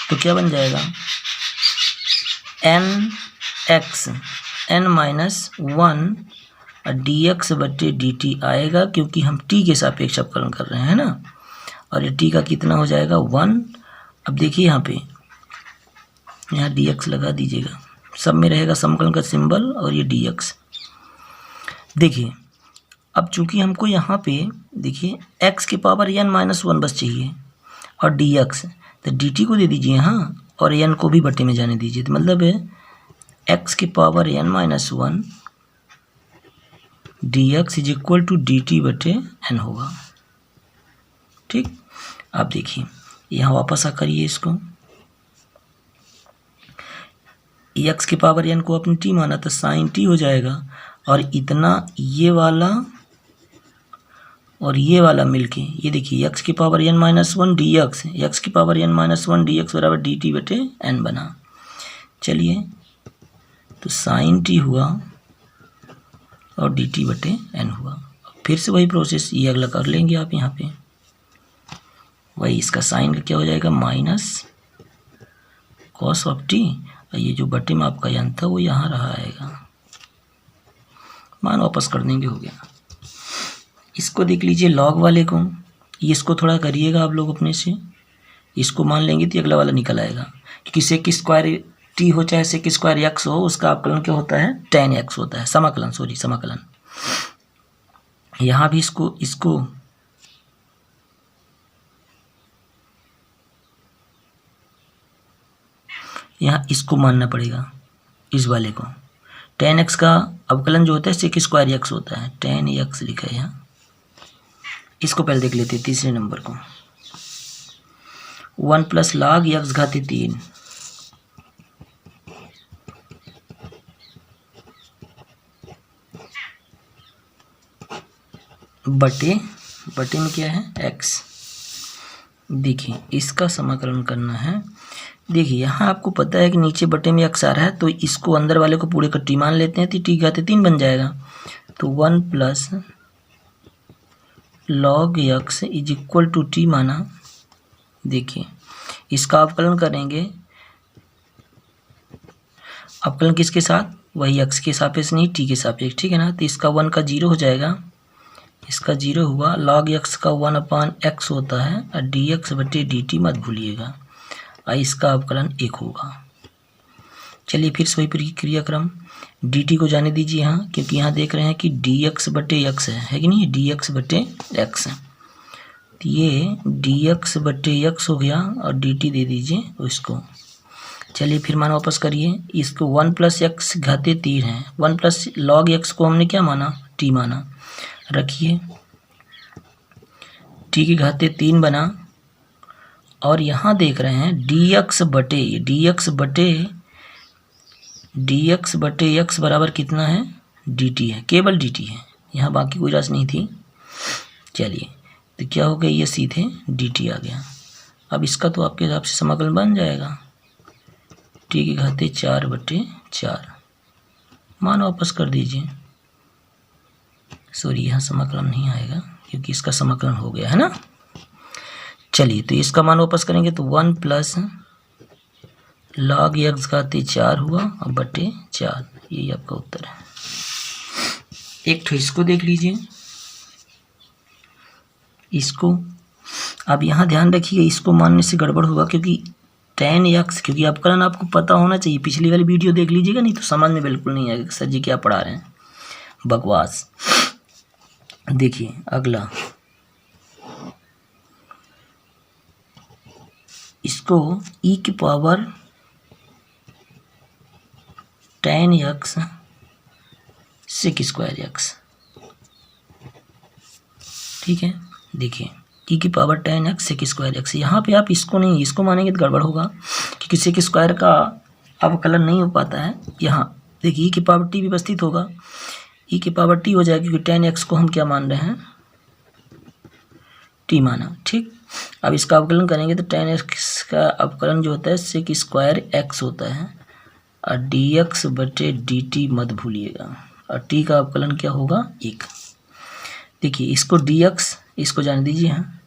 तो क्या बन जाएगा, nx n-1 dx/dt आएगा, क्योंकि हम t के सापेक्ष अवकलन कर रहे हैं ना, और ये t का कितना हो जाएगा, 1। अब देखिए यहाँ पे, यहाँ dx लगा दीजिएगा, सब में रहेगा समाकलन का सिंबल और ये dx। देखिए अब चूंकि हमको यहाँ पे देखिए x की पावर n-1 बस चाहिए, और dx, तो dt को दे दीजिए यहाँ, और n को भी बटे में जाने दीजिए, तो मतलब है x की पावर n-1 dx = dt/n होगा, ठीक। आप देखिए यहाँ वापस आकर ये इसको एक्स की पावर एन को अपनी टी माना तो साइन टी हो जाएगा, और इतना ये वाला और ये वाला मिलके ये देखिए एक्स की power n minus one d x, x की power n minus one d x बराबर डी टी बटे एन बना। चलिए तो साइन टी हुआ और डी टी बटे एन हुआ। फिर से वही प्रोसेस ये अगला कर लेंगे आप यहाँ पे, वही इसका साइन का क्या हो जाएगा माइनस कॉस ऑफ टी, और ये जो बटे में आपका एन था वो यहाँ रहा आएगा, मान वापस कर देंगे, हो गया। इसको देख लीजिए लॉग वाले को, ये इसको थोड़ा करिएगा आप लोग अपने से, इसको मान लेंगे तो अगला वाला निकल आएगा, क्योंकि सेक स्क्वायर टी हो चाहे सेक स्क्वायर एक्स हो, उसका अवकलन क्या होता है टेन एक्स होता है, समाकलन सॉरी समाकलन। यहाँ भी इसको यहाँ इसको मानना पड़ेगा, इस वाले को टेन एक्स का अवकलन जो होता है सेक स्क्वायर एक्स होता है, टेन एक्स लिखा है यहाँ। इसको पहले देख लेते हैं तीसरे नंबर को, वन प्लस लॉग एक्स घाते 3 बटे में क्या है एक्स। देखिए इसका समाकलन करना है। देखिए यहाँ आपको पता है कि नीचे बटे में एक्स आ रहा है, तो इसको अंदर वाले को पूरे का टी मान लेते हैं तो टी घाते 3 बन जाएगा। तो one plus log x is equal to t माना। देखिए इसका अवकलन करेंगे, अवकलन किसके साथ, वही एक्स के सापेक्ष नहीं टी के सापेक्ष, ठीक है ना। तो इसका 1 का 0 हो जाएगा, इसका 0 हुआ, log x का 1/x होता है, और dx बटे dt मत भूलिएगा, और इसका अवकलन 1 होगा। चलिए फिर से वही क्रियाक्रम, dt को जाने दीजिए यहाँ, क्योंकि यहाँ देख रहे हैं कि dx बटे x है कि नहीं, dx बटे x। तो ये dx बटे x हो गया, और dt दे दीजिए उसको। चलिए फिर मान वापस करिए, इसको 1 प्लस एक्स घाते 3 है, 1 प्लस लॉग एक्स को हमने क्या माना टी माना, रखिए टी की घाते 3 बना, और यहाँ देख रहे हैं dx बटे x बराबर कितना है dt है, केवल dt है, यहाँ बाकी कोई राशि नहीं थी। चलिए तो क्या हो गया, ये सीधे dt आ गया। अब इसका तो आपके हिसाब से समाकलन बन जाएगा, टी की घाते 4 बटे 4, मान वापस कर दीजिए। सॉरी यहाँ समाकलन नहीं आएगा क्योंकि इसका समाकलन हो गया है ना। चलिए तो इसका मान वापस करेंगे तो 1 प्लस लॉग एक्स घाते 4 हुआ और बटे 4, यही आपका उत्तर है। एक तो इसको देख लीजिए, इसको अब यहाँ ध्यान रखिए, इसको मानने से गड़बड़ होगा, क्योंकि टेन एक्स, क्योंकि अवकलन आपको पता होना चाहिए, पिछली वाली वीडियो देख लीजिएगा, नहीं तो समझ में बिल्कुल नहीं आएगा सर जी क्या पढ़ा रहे हैं, बकवास। देखिए अगला, इसको e की power 10x sec square x, ठीक है। देखिए e की power 10x sec square x, यहाँ पे आप इसको नहीं, इसको मानेंगे तो गड़बड़ होगा, क्योंकि सेक स्क्वायर का अवकलन नहीं हो पाता है। यहाँ देखिए e की पावर t व्यवस्थित होगा, e की पावर t हो जाएगी, क्योंकि 10x को हम क्या मान रहे हैं t माना, ठीक। अब इसका अवकलन करेंगे तो 10x का अवकलन जो होता है सेक स्क्वायर x होता है, और dx बटे dt मत भूलिएगा, और t का अवकलन क्या होगा 1। देखिए इसको dx, इसको जाने दीजिए, हाँ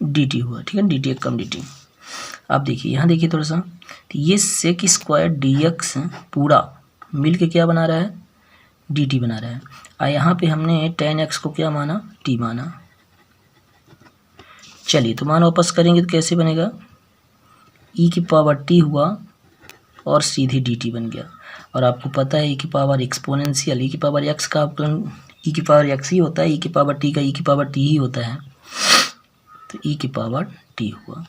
dt हुआ, ठीक है, dt कम dt। अब देखिए यहाँ देखिए थोड़ा सा, तो ये सेक स्क्वायर dx पूरा मिल के क्या बना रहा है dt बना रहा है, और यहाँ पे हमने 10x को क्या माना t माना। चलिए तो मान वापस करेंगे तो कैसे बनेगा, e की पावर t हुआ और सीधे dt बन गया। और आपको पता है e की पावर एक्सपोनेंशियल, e की पावर x का अवकलन e की पावर x ही होता है, e की पावर t का e की पावर t ही होता है, तो e की पावर t हुआ।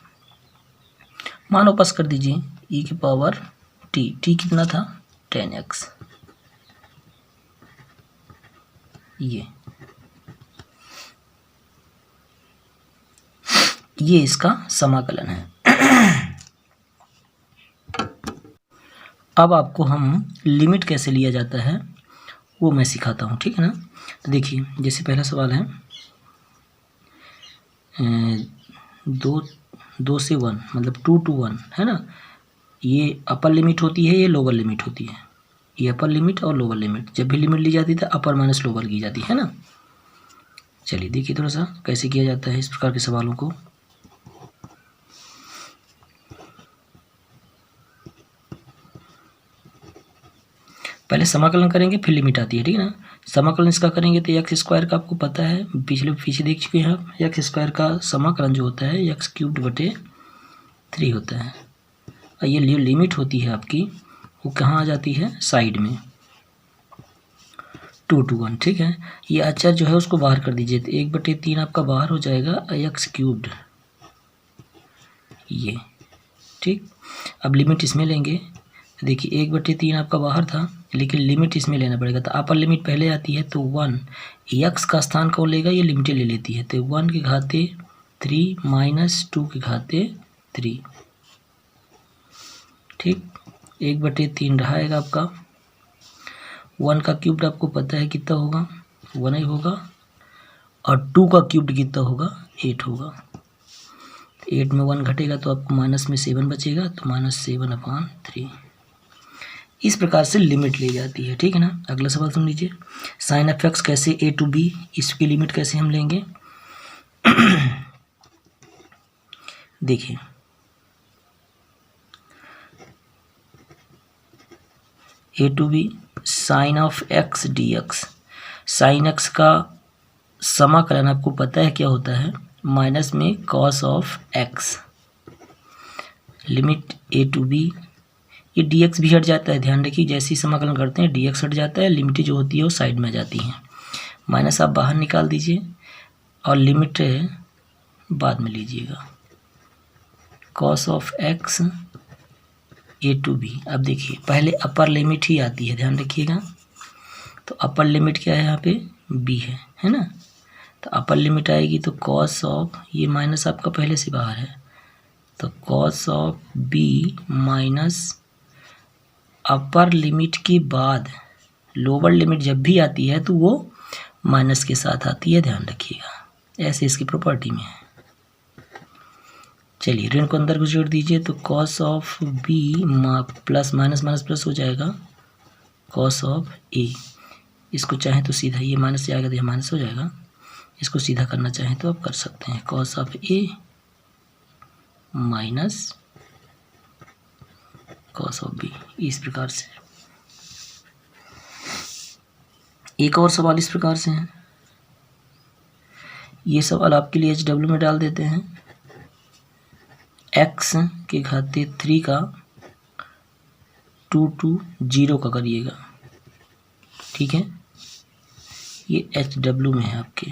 मान वापस कर दीजिए, e की पावर t, t कितना था 10x, ये इसका समाकलन है। अब आपको हम लिमिट कैसे लिया जाता है वो मैं सिखाता हूँ, ठीक है ना। तो देखिए, जैसे पहला सवाल है 2 से 1 मतलब 2 to 1 है ना। ये अपर लिमिट होती है, ये लोअर लिमिट होती है। ये अपर लिमिट और लोअर लिमिट, जब भी लिमिट ली जाती है तो अपर माइनस लोअर की जाती है ना। चलिए देखिए थोड़ा सा कैसे किया जाता है इस प्रकार के सवालों को। पहले समाकलन करेंगे फिर लिमिट आती है, ठीक है ना। समाकलन इसका करेंगे तो एक्स स्क्वायर का आपको पता है, पीछे देख चुके हैं आप। एक्स स्क्वायर का समाकलन जो होता है एक्स क्यूब्ड बटे 3 होता है। और ये लिमिट होती है आपकी, वो कहाँ आ जाती है, साइड में 2 to 1, ठीक है। ये अचर जो है उसको बाहर कर दीजिए तो 1/3 आपका बाहर हो जाएगा एक्स क्यूब्ड, ये ठीक। अब लिमिट इसमें लेंगे, देखिए 1/3 आपका बाहर था, लेकिन लिमिट इसमें लेना पड़ेगा। तो अपर लिमिट पहले आती है तो 1, एक्स का स्थान कौन लेगा, ये लिमिटें ले लेती है। तो 1 के घाते 3 माइनस 2 के घाते 3, ठीक। 1/3 रहेगा आपका। 1 का क्यूब्ड आपको पता है कितना होगा, 1 ही होगा। और 2 का क्यूब्ड कितना होगा, 8 होगा। 8 में 1 घटेगा तो आपको माइनस में 7 बचेगा, तो -7/3। इस प्रकार से लिमिट ली जाती है, ठीक है ना। अगला सवाल सुन लीजिए, साइन ऑफ एक्स कैसे a to b, इसकी लिमिट कैसे हम लेंगे। देखिए a to b sine of x dx, sine x का समाकलन आपको पता है क्या होता है, माइनस में cos of x. Limit a to b, ये dx भी हट जाता है, ध्यान रखिए। जैसे ही समाकलन करते हैं dx हट जाता है, लिमिट जो होती है वो साइड में आ जाती है। माइनस आप बाहर निकाल दीजिए और लिमिट बाद में लीजिएगा, cos of x a to b। अब देखिए पहले अपर लिमिट ही आती है, ध्यान रखिएगा। तो अपर लिमिट क्या है, यहाँ पे b है ना। तो अपर लिमिट आएगी तो कॉस ऑफ, ये माइनस आपका पहले से बाहर है, तो cos of b minus upper limit के बाद लोअर लिमिट जब भी आती है तो वो माइनस के साथ आती है, ध्यान रखिएगा। ऐसे इसकी प्रॉपर्टी में है। चलिए ऋण को अंदर को जोड़ दीजिए तो cos of b plus minus minus plus हो जाएगा, कॉस ऑफ a। इसको चाहें तो सीधा, ये माइनस से आएगा तो ये माइनस हो जाएगा। इसको सीधा करना चाहें तो आप कर सकते हैं, cos of a minus cos of b। इस प्रकार से एक और सवाल इस प्रकार से है। ये सवाल आपके लिए HW में डाल देते हैं। x के घाते 3 का 2 to 0 का करिएगा, ठीक है। ये HW में है आपके।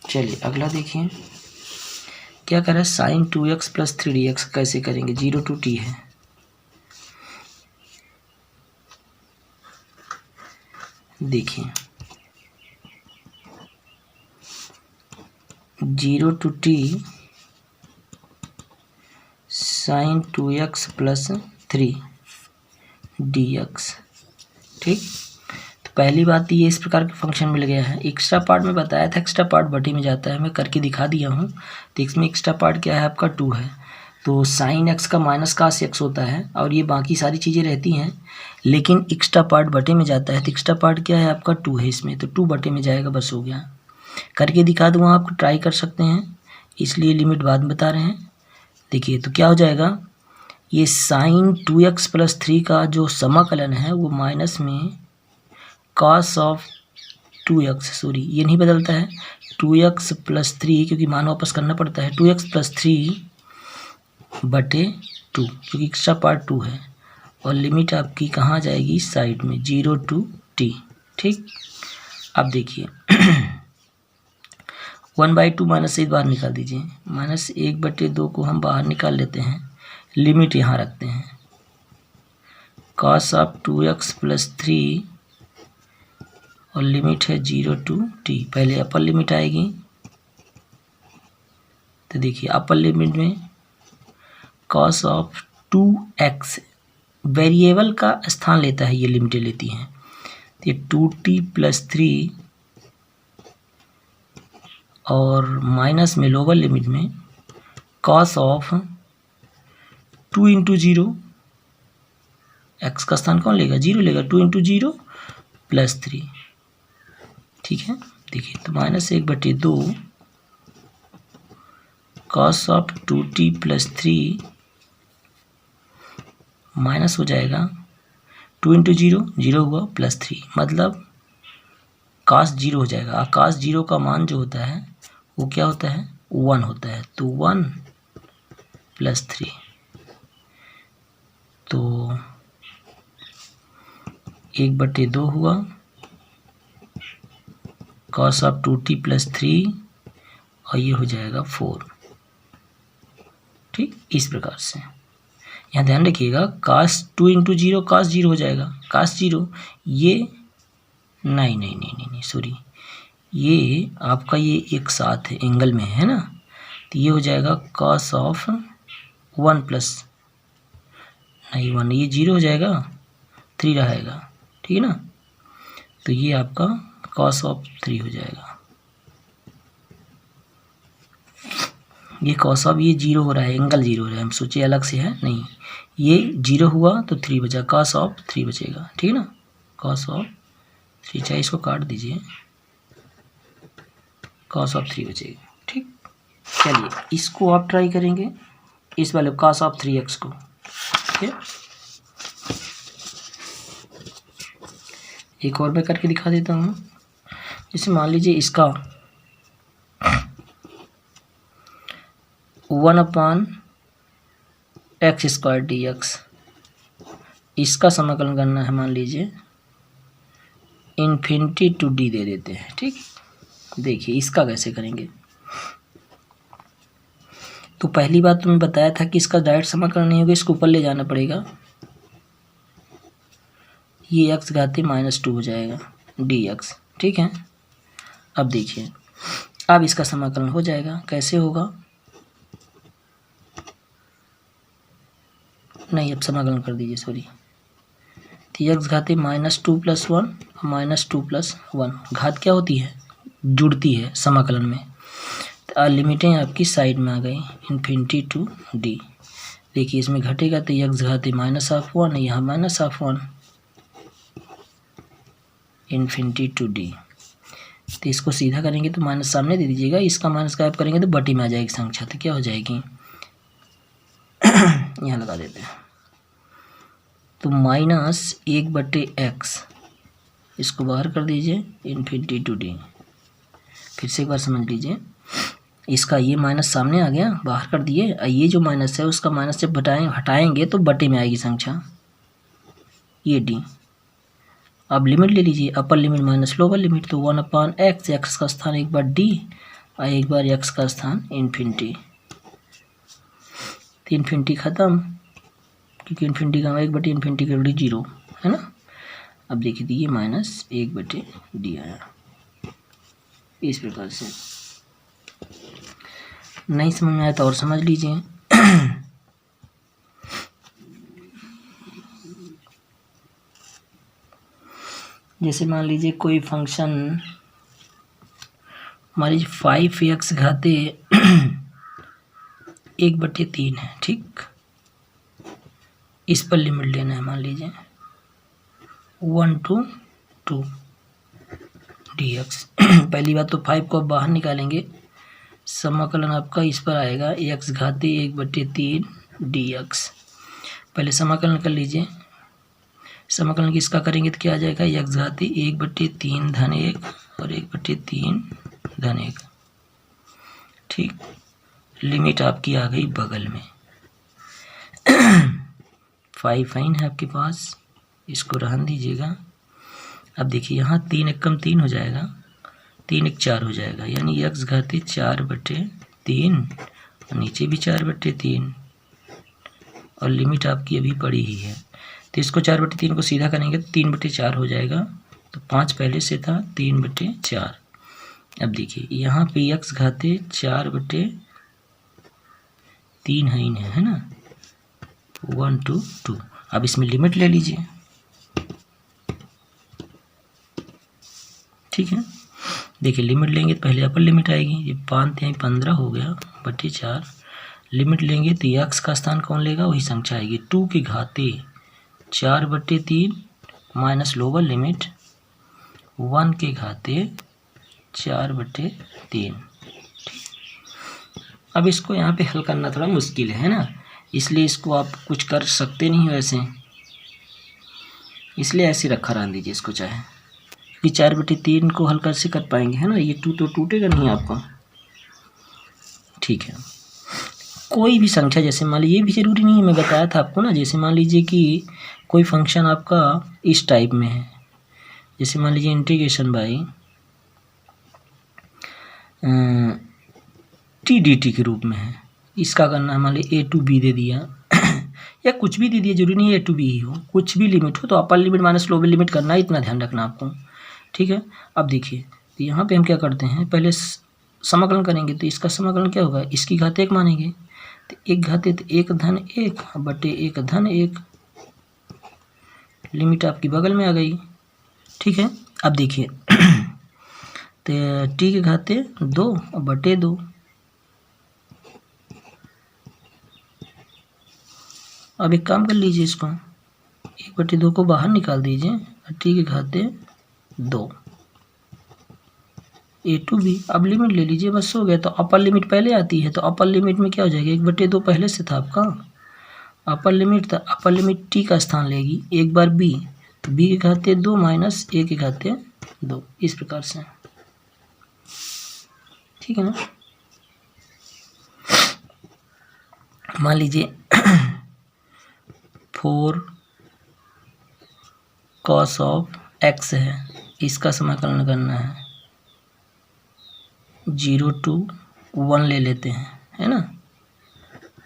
चलिए अगला देखिए क्या कर रहा है, साइन 2x प्लस 3dx कैसे करेंगे, 0 to t है। देखिए 0 to t sign 2x plus 3dx, ठीक। तो पहली बात ये इस प्रकार के फंक्शन मिल गया है। एक्स्ट्रा पार्ट में बताया था, एक्स्ट्रा पार्ट बटे में जाता है, मैं करके दिखा दिया हूँ। तो इसमें एक्स्ट्रा पार्ट क्या है आपका 2 है, तो साइन एक्स का माइनस कास एक्स होता है और ये बाकी सारी चीज़ें रहती हैं, लेकिन एक्स्ट्रा पार्ट बटे में जाता है। तो एक्स्ट्रा पार्ट क्या है आपका 2 है इसमें, तो 2 बटे में जाएगा, बस हो गया। करके दिखा दूँगा, आप ट्राई कर सकते हैं, इसलिए लिमिट बाद में बता रहे हैं। देखिए तो क्या हो जाएगा, ये साइन 2x प्लस 3 का जो समाकलन है वो माइनस में कॉस ऑफ 2x, सॉरी ये नहीं बदलता है, 2x प्लस 3, क्योंकि मान वापस करना पड़ता है, 2x प्लस 3 बटे 2, क्योंकि एक्स्ट्रा पार्ट 2 है। और लिमिट आपकी कहाँ जाएगी, साइड में 0 to t, ठीक। अब देखिए 1/2 माइनस से बाहर निकाल दीजिए, -1/2 को हम बाहर निकाल लेते हैं, लिमिट यहाँ रखते हैं। कॉस ऑफ 2x प्लस 3 और लिमिट है 0 to t। पहले अपर लिमिट आएगी, तो देखिए अपर लिमिट में cos ऑफ 2x वेरिएबल का स्थान लेता है, ये लिमिटें लेती हैं, तो ये 2t + 3 और माइनस में लोअर लिमिट में cos ऑफ 2 × 0, x का स्थान कौन लेगा, 0 लेगा, 2 × 0 + 3। ठीक है, देखिए तो -1/2 cos ऑफ 2t + 3 माइनस हो जाएगा 2 × 0, 0 हुआ, +3, मतलब cos 0 हो जाएगा। cos 0 का मान जो होता है वो क्या होता है, 1 होता है, तो 1 + 3, तो 1/2 हुआ cos ऑफ 2t + 3 और ये हो जाएगा 4। ठीक, इस प्रकार से यहाँ ध्यान रखिएगा, cos 2 × 0 cos 0 हो जाएगा, cos 0 ये नहीं सॉरी, ये आपका ये एक साथ है, एंगल में है ना, तो ये हो जाएगा cos ऑफ 1 प्लस नहीं 1, ये 0 हो जाएगा, 3 रहेगा। ठीक है ना, तो ये आपका cos ऑफ 3 हो जाएगा। ये cos ऑफ ये 0 हो रहा है, एंगल 0 हो रहा है, हम सोचे अलग से है, नहीं, ये 0 हुआ तो 3 बचा, cos ऑफ 3 बचेगा। ठीक है ना, cos ऑफ 3, चाहे इसको काट दीजिए, cos ऑफ 3 बचेगा। ठीक, चलिए इसको आप ट्राई करेंगे, इस वाले cos ऑफ 3x को। ठीक है, एक और मैं करके दिखा देता हूँ। जैसे मान लीजिए इसका 1/x² dx, इसका समाकलन करना है, मान लीजिए इन्फिनिटी टू d दे देते हैं। ठीक, देखिए इसका कैसे करेंगे। तो पहली बात तो मैं बताया था कि इसका डायरेक्ट समाकलन नहीं होगा, इसको ऊपर ले जाना पड़ेगा, ये x घाती -2 हो जाएगा dx। ठीक है, अब देखिए अब इसका समाकलन हो जाएगा, कैसे होगा, नहीं अब समाकलन कर दीजिए, सॉरी, तो x घाती -2 + 1 -2 + 1, घात क्या होती है, जुड़ती है समाकलन में, तो लिमिटें आपकी साइड में आ गई, इन्फिनिटी टू d। देखिए इसमें घटेगा तो x घाती -1, यहाँ -1, इन्फिनिटी टू d। तो इसको सीधा करेंगे तो माइनस सामने दे दीजिएगा, इसका माइनस गायब करेंगे तो बटी में आ जाएगी संख्या, तो क्या हो जाएगी यहाँ लगा देते हैं, तो -1/x, इसको बाहर कर दीजिए, इन्फिनिटी टू d। फिर से एक बार समझ लीजिए, इसका ये माइनस सामने आ गया, बाहर कर दिए, ये जो माइनस है उसका माइनस जब हटाएंगे तो बटे में आएगी संख्या, ये d। अब लिमिट ले लीजिए, upper limit minus lower limit, तो 1/x, x का स्थान एक बार d और एक बार x का स्थान इन्फिनिटी, तो इन्फिनिटी ख़त्म, क्योंकि इन्फिनिटी का 1/∞ की वैल्यू 0 है ना। अब देखिए ये -1/d आया, इस प्रकार से। नहीं समझ में आया तो और समझ लीजिए। जैसे मान लीजिए कोई फंक्शन, मान लीजिए 5x घाते 1/3 है, ठीक, इस पर लिमिट लेना है, मान लीजिए 1 to 2 dx। पहली बात तो 5 को अब बाहर निकालेंगे, समाकलन आपका इस पर आएगा x घाती 1/3 dx। पहले समाकलन कर लीजिए, समाकलन किसका करेंगे तो क्या आ जाएगा, x घाती 1/3 धन 1 और 1/3 धन 1। ठीक, लिमिट आपकी आ गई बगल में। 5 फाइन है आपके पास, इसको रहन दीजिएगा। अब देखिए यहाँ 3 एक कम 3 हो जाएगा, 3 एक 4 हो जाएगा, यानी x घाती 4/3 और नीचे भी 4/3 और लिमिट आपकी अभी पड़ी ही है, तो इसको 4/3 को सीधा करेंगे तो 3/4 हो जाएगा तो 5 पहले से था, 3/4। अब देखिए यहाँ पे x घाते 4/3 है ना, 1 to 2। अब इसमें लिमिट ले लीजिए, ठीक है। देखिए लिमिट लेंगे तो पहले अपर लिमिट आएगी, ये 5×15 हो गया बटे 4। लिमिट लेंगे तो x का स्थान कौन लेगा, वही संख्या आएगी 2 के घाते 4/3 माइनस लोअर लिमिट 1 के घाते 4/3। अब इसको यहाँ पे हल करना थोड़ा मुश्किल है ना, इसलिए इसको आप कुछ कर सकते नहीं हो ऐसे, इसलिए ऐसे रखा रहने दीजिए इसको चाहे, क्योंकि 4/3 को हल कैसे कर पाएंगे, है ना, ये 2 तो टूटेगा नहीं आपका, ठीक है। कोई भी संख्या, जैसे मान लीजिए, ये भी जरूरी नहीं है, मैं बताया था आपको ना, जैसे मान लीजिए कि कोई फंक्शन आपका इस टाइप में है, जैसे मान लीजिए integration by T D T के रूप में है, इसका करना है, मान लीजिए a to b दे दिया या कुछ भी दे दिया, जरूरी नहीं है a to b ही हो, कुछ भी लिमिट हो तो upper limit minus lower limit करना है, इतना ध्यान रखना आपको, ठीक है। अब देखिए तो यहाँ पे हम क्या करते हैं, पहले समाकलन करेंगे, तो इसका समाकलन क्या होगा, इसकी घात 1 मानेंगे, तो 1 घाते तो 1/1 बटे 1/1, लिमिट आपकी बगल में आ गई, ठीक है। अब देखिए तो t के घाते 2 बटे 2, अब एक काम कर लीजिए, इसको 1/2 को बाहर निकाल दीजिए, t के घाते 2 a to b। अब लिमिट ले लीजिए, बस हो गया। तो अपर लिमिट पहले आती है, तो अपर लिमिट में क्या हो जाएगा, 1/2 पहले से था आपका, अपर लिमिट था, अपर लिमिट t का स्थान लेगी, एक बार b, तो b के घाते 2 माइनस a के घाते 2, इस प्रकार से, ठीक है ना। मान लीजिए 4 cos ऑफ x है, इसका समाकलन करना है, 0 to 1 ले लेते हैं, है ना,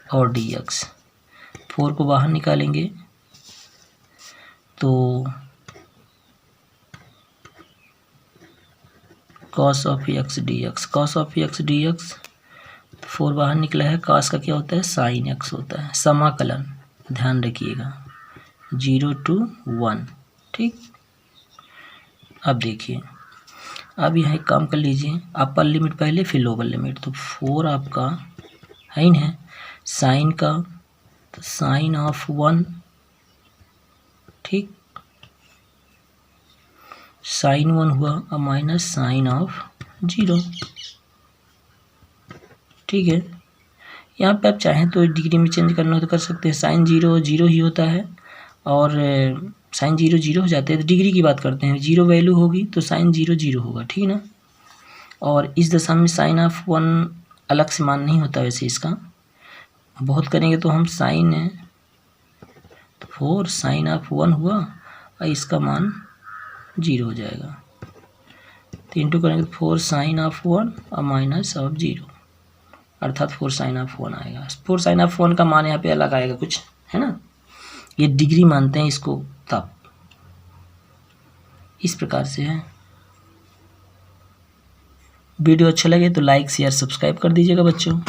और dx, 4 को बाहर निकालेंगे तो cos of x dx, cos of x dx, 4 बाहर निकला है, cos का क्या होता है, sin x होता है, समाकलन ध्यान रखिएगा 0 to 1, ठीक। अब देखिए, अब यहाँ एक काम कर लीजिए, अपर लिमिट पहले फिर लोअर लिमिट, तो 4 आपका है ही है, साइन का तो साइन ऑफ 1, ठीक, साइन 1 हुआ, और माइनस साइन ऑफ 0, ठीक है। यहाँ पे आप चाहें तो डिग्री में चेंज करना हो तो कर सकते हैं, साइन 0 0 ही होता है, और साइन 0 0 हो जाते हैं, तो डिग्री की बात करते हैं, 0 वैल्यू होगी तो साइन 0 0 होगा, ठीक है ना। और इस दशा में साइन ऑफ 1 अलग से मान नहीं होता, वैसे इसका बहुत करेंगे तो हम साइन है, तो 4 साइन ऑफ 1 हुआ, और इसका मान 0 हो जाएगा, तो इंटू करेंगे तो 4 साइन ऑफ 1 और माइनस ऑफ 0, अर्थात 4 साइन ऑफ 1 आएगा। 4 साइन ऑफ 1 का मान यहाँ पे अलग आएगा कुछ, है ना, ये डिग्री मानते हैं इसको, तब इस प्रकार से है। वीडियो अच्छा लगे तो लाइक शेयर सब्सक्राइब कर दीजिएगा बच्चों।